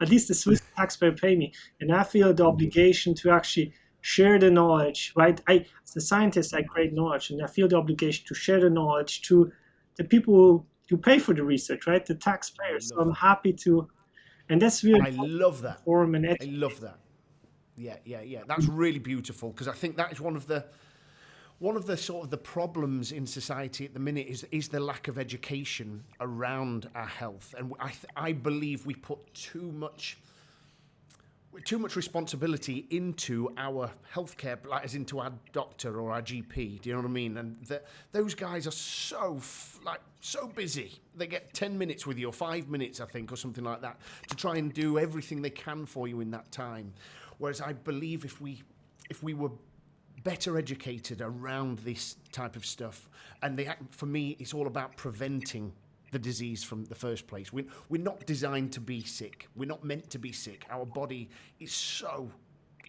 Speaker 2: At least the Swiss taxpayer pay me. And I feel the obligation to actually share the knowledge, right? As a scientist, I create knowledge, and I feel the obligation to share the knowledge to the people who pay for the research, right? The taxpayers. So I'm happy to, and that's really.
Speaker 1: I love that.
Speaker 2: I
Speaker 1: love that. Yeah. That's really beautiful, because I think that is one of the sort of the problems in society at the minute is the lack of education around our health, and I believe we put too much responsibility into our healthcare, like as into our doctor or our GP. Do you know what I mean? And those guys are so busy. They get 10 minutes with you, or 5 minutes, I think, or something like that, to try and do everything they can for you in that time. Whereas I believe if we were better educated around this type of stuff, and for me, it's all about preventing the disease from the first place. We're not designed to be sick. We're not meant to be sick. Our body is so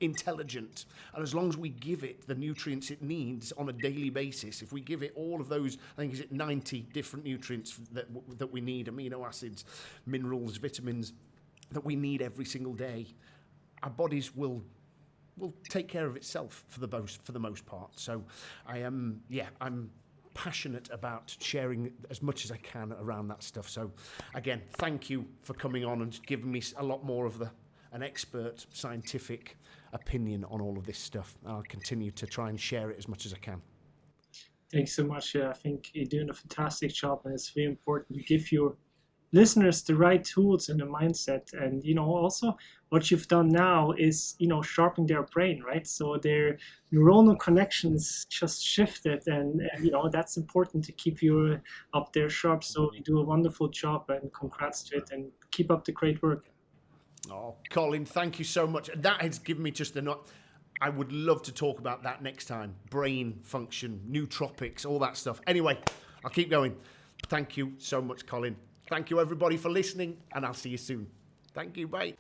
Speaker 1: intelligent, and as long as we give it the nutrients it needs on a daily basis, if we give it all of those, I think, is it 90 different nutrients that we need, amino acids, minerals, vitamins, that we need every single day, our bodies will take care of itself for the most part. So I'm passionate about sharing as much as I can around that stuff. So again, thank you for coming on and giving me a lot more of an expert scientific opinion on all of this stuff. I'll continue to try and share it as much as I can.
Speaker 2: Thanks so much. I think you're doing a fantastic job, and it's very important to give your listeners the right tools and the mindset. And also what you've done now is sharpen their brain, right? So their neuronal connections just shifted, and that's important to keep you up there sharp. So you do a wonderful job, and congrats to it, and keep up the great work.
Speaker 1: Oh, Collin, thank you so much. That has given me just I would love to talk about that next time. Brain function, nootropics, all that stuff. Anyway, I'll keep going. Thank you so much, Collin. Thank you, everybody, for listening, and I'll see you soon. Thank you. Bye.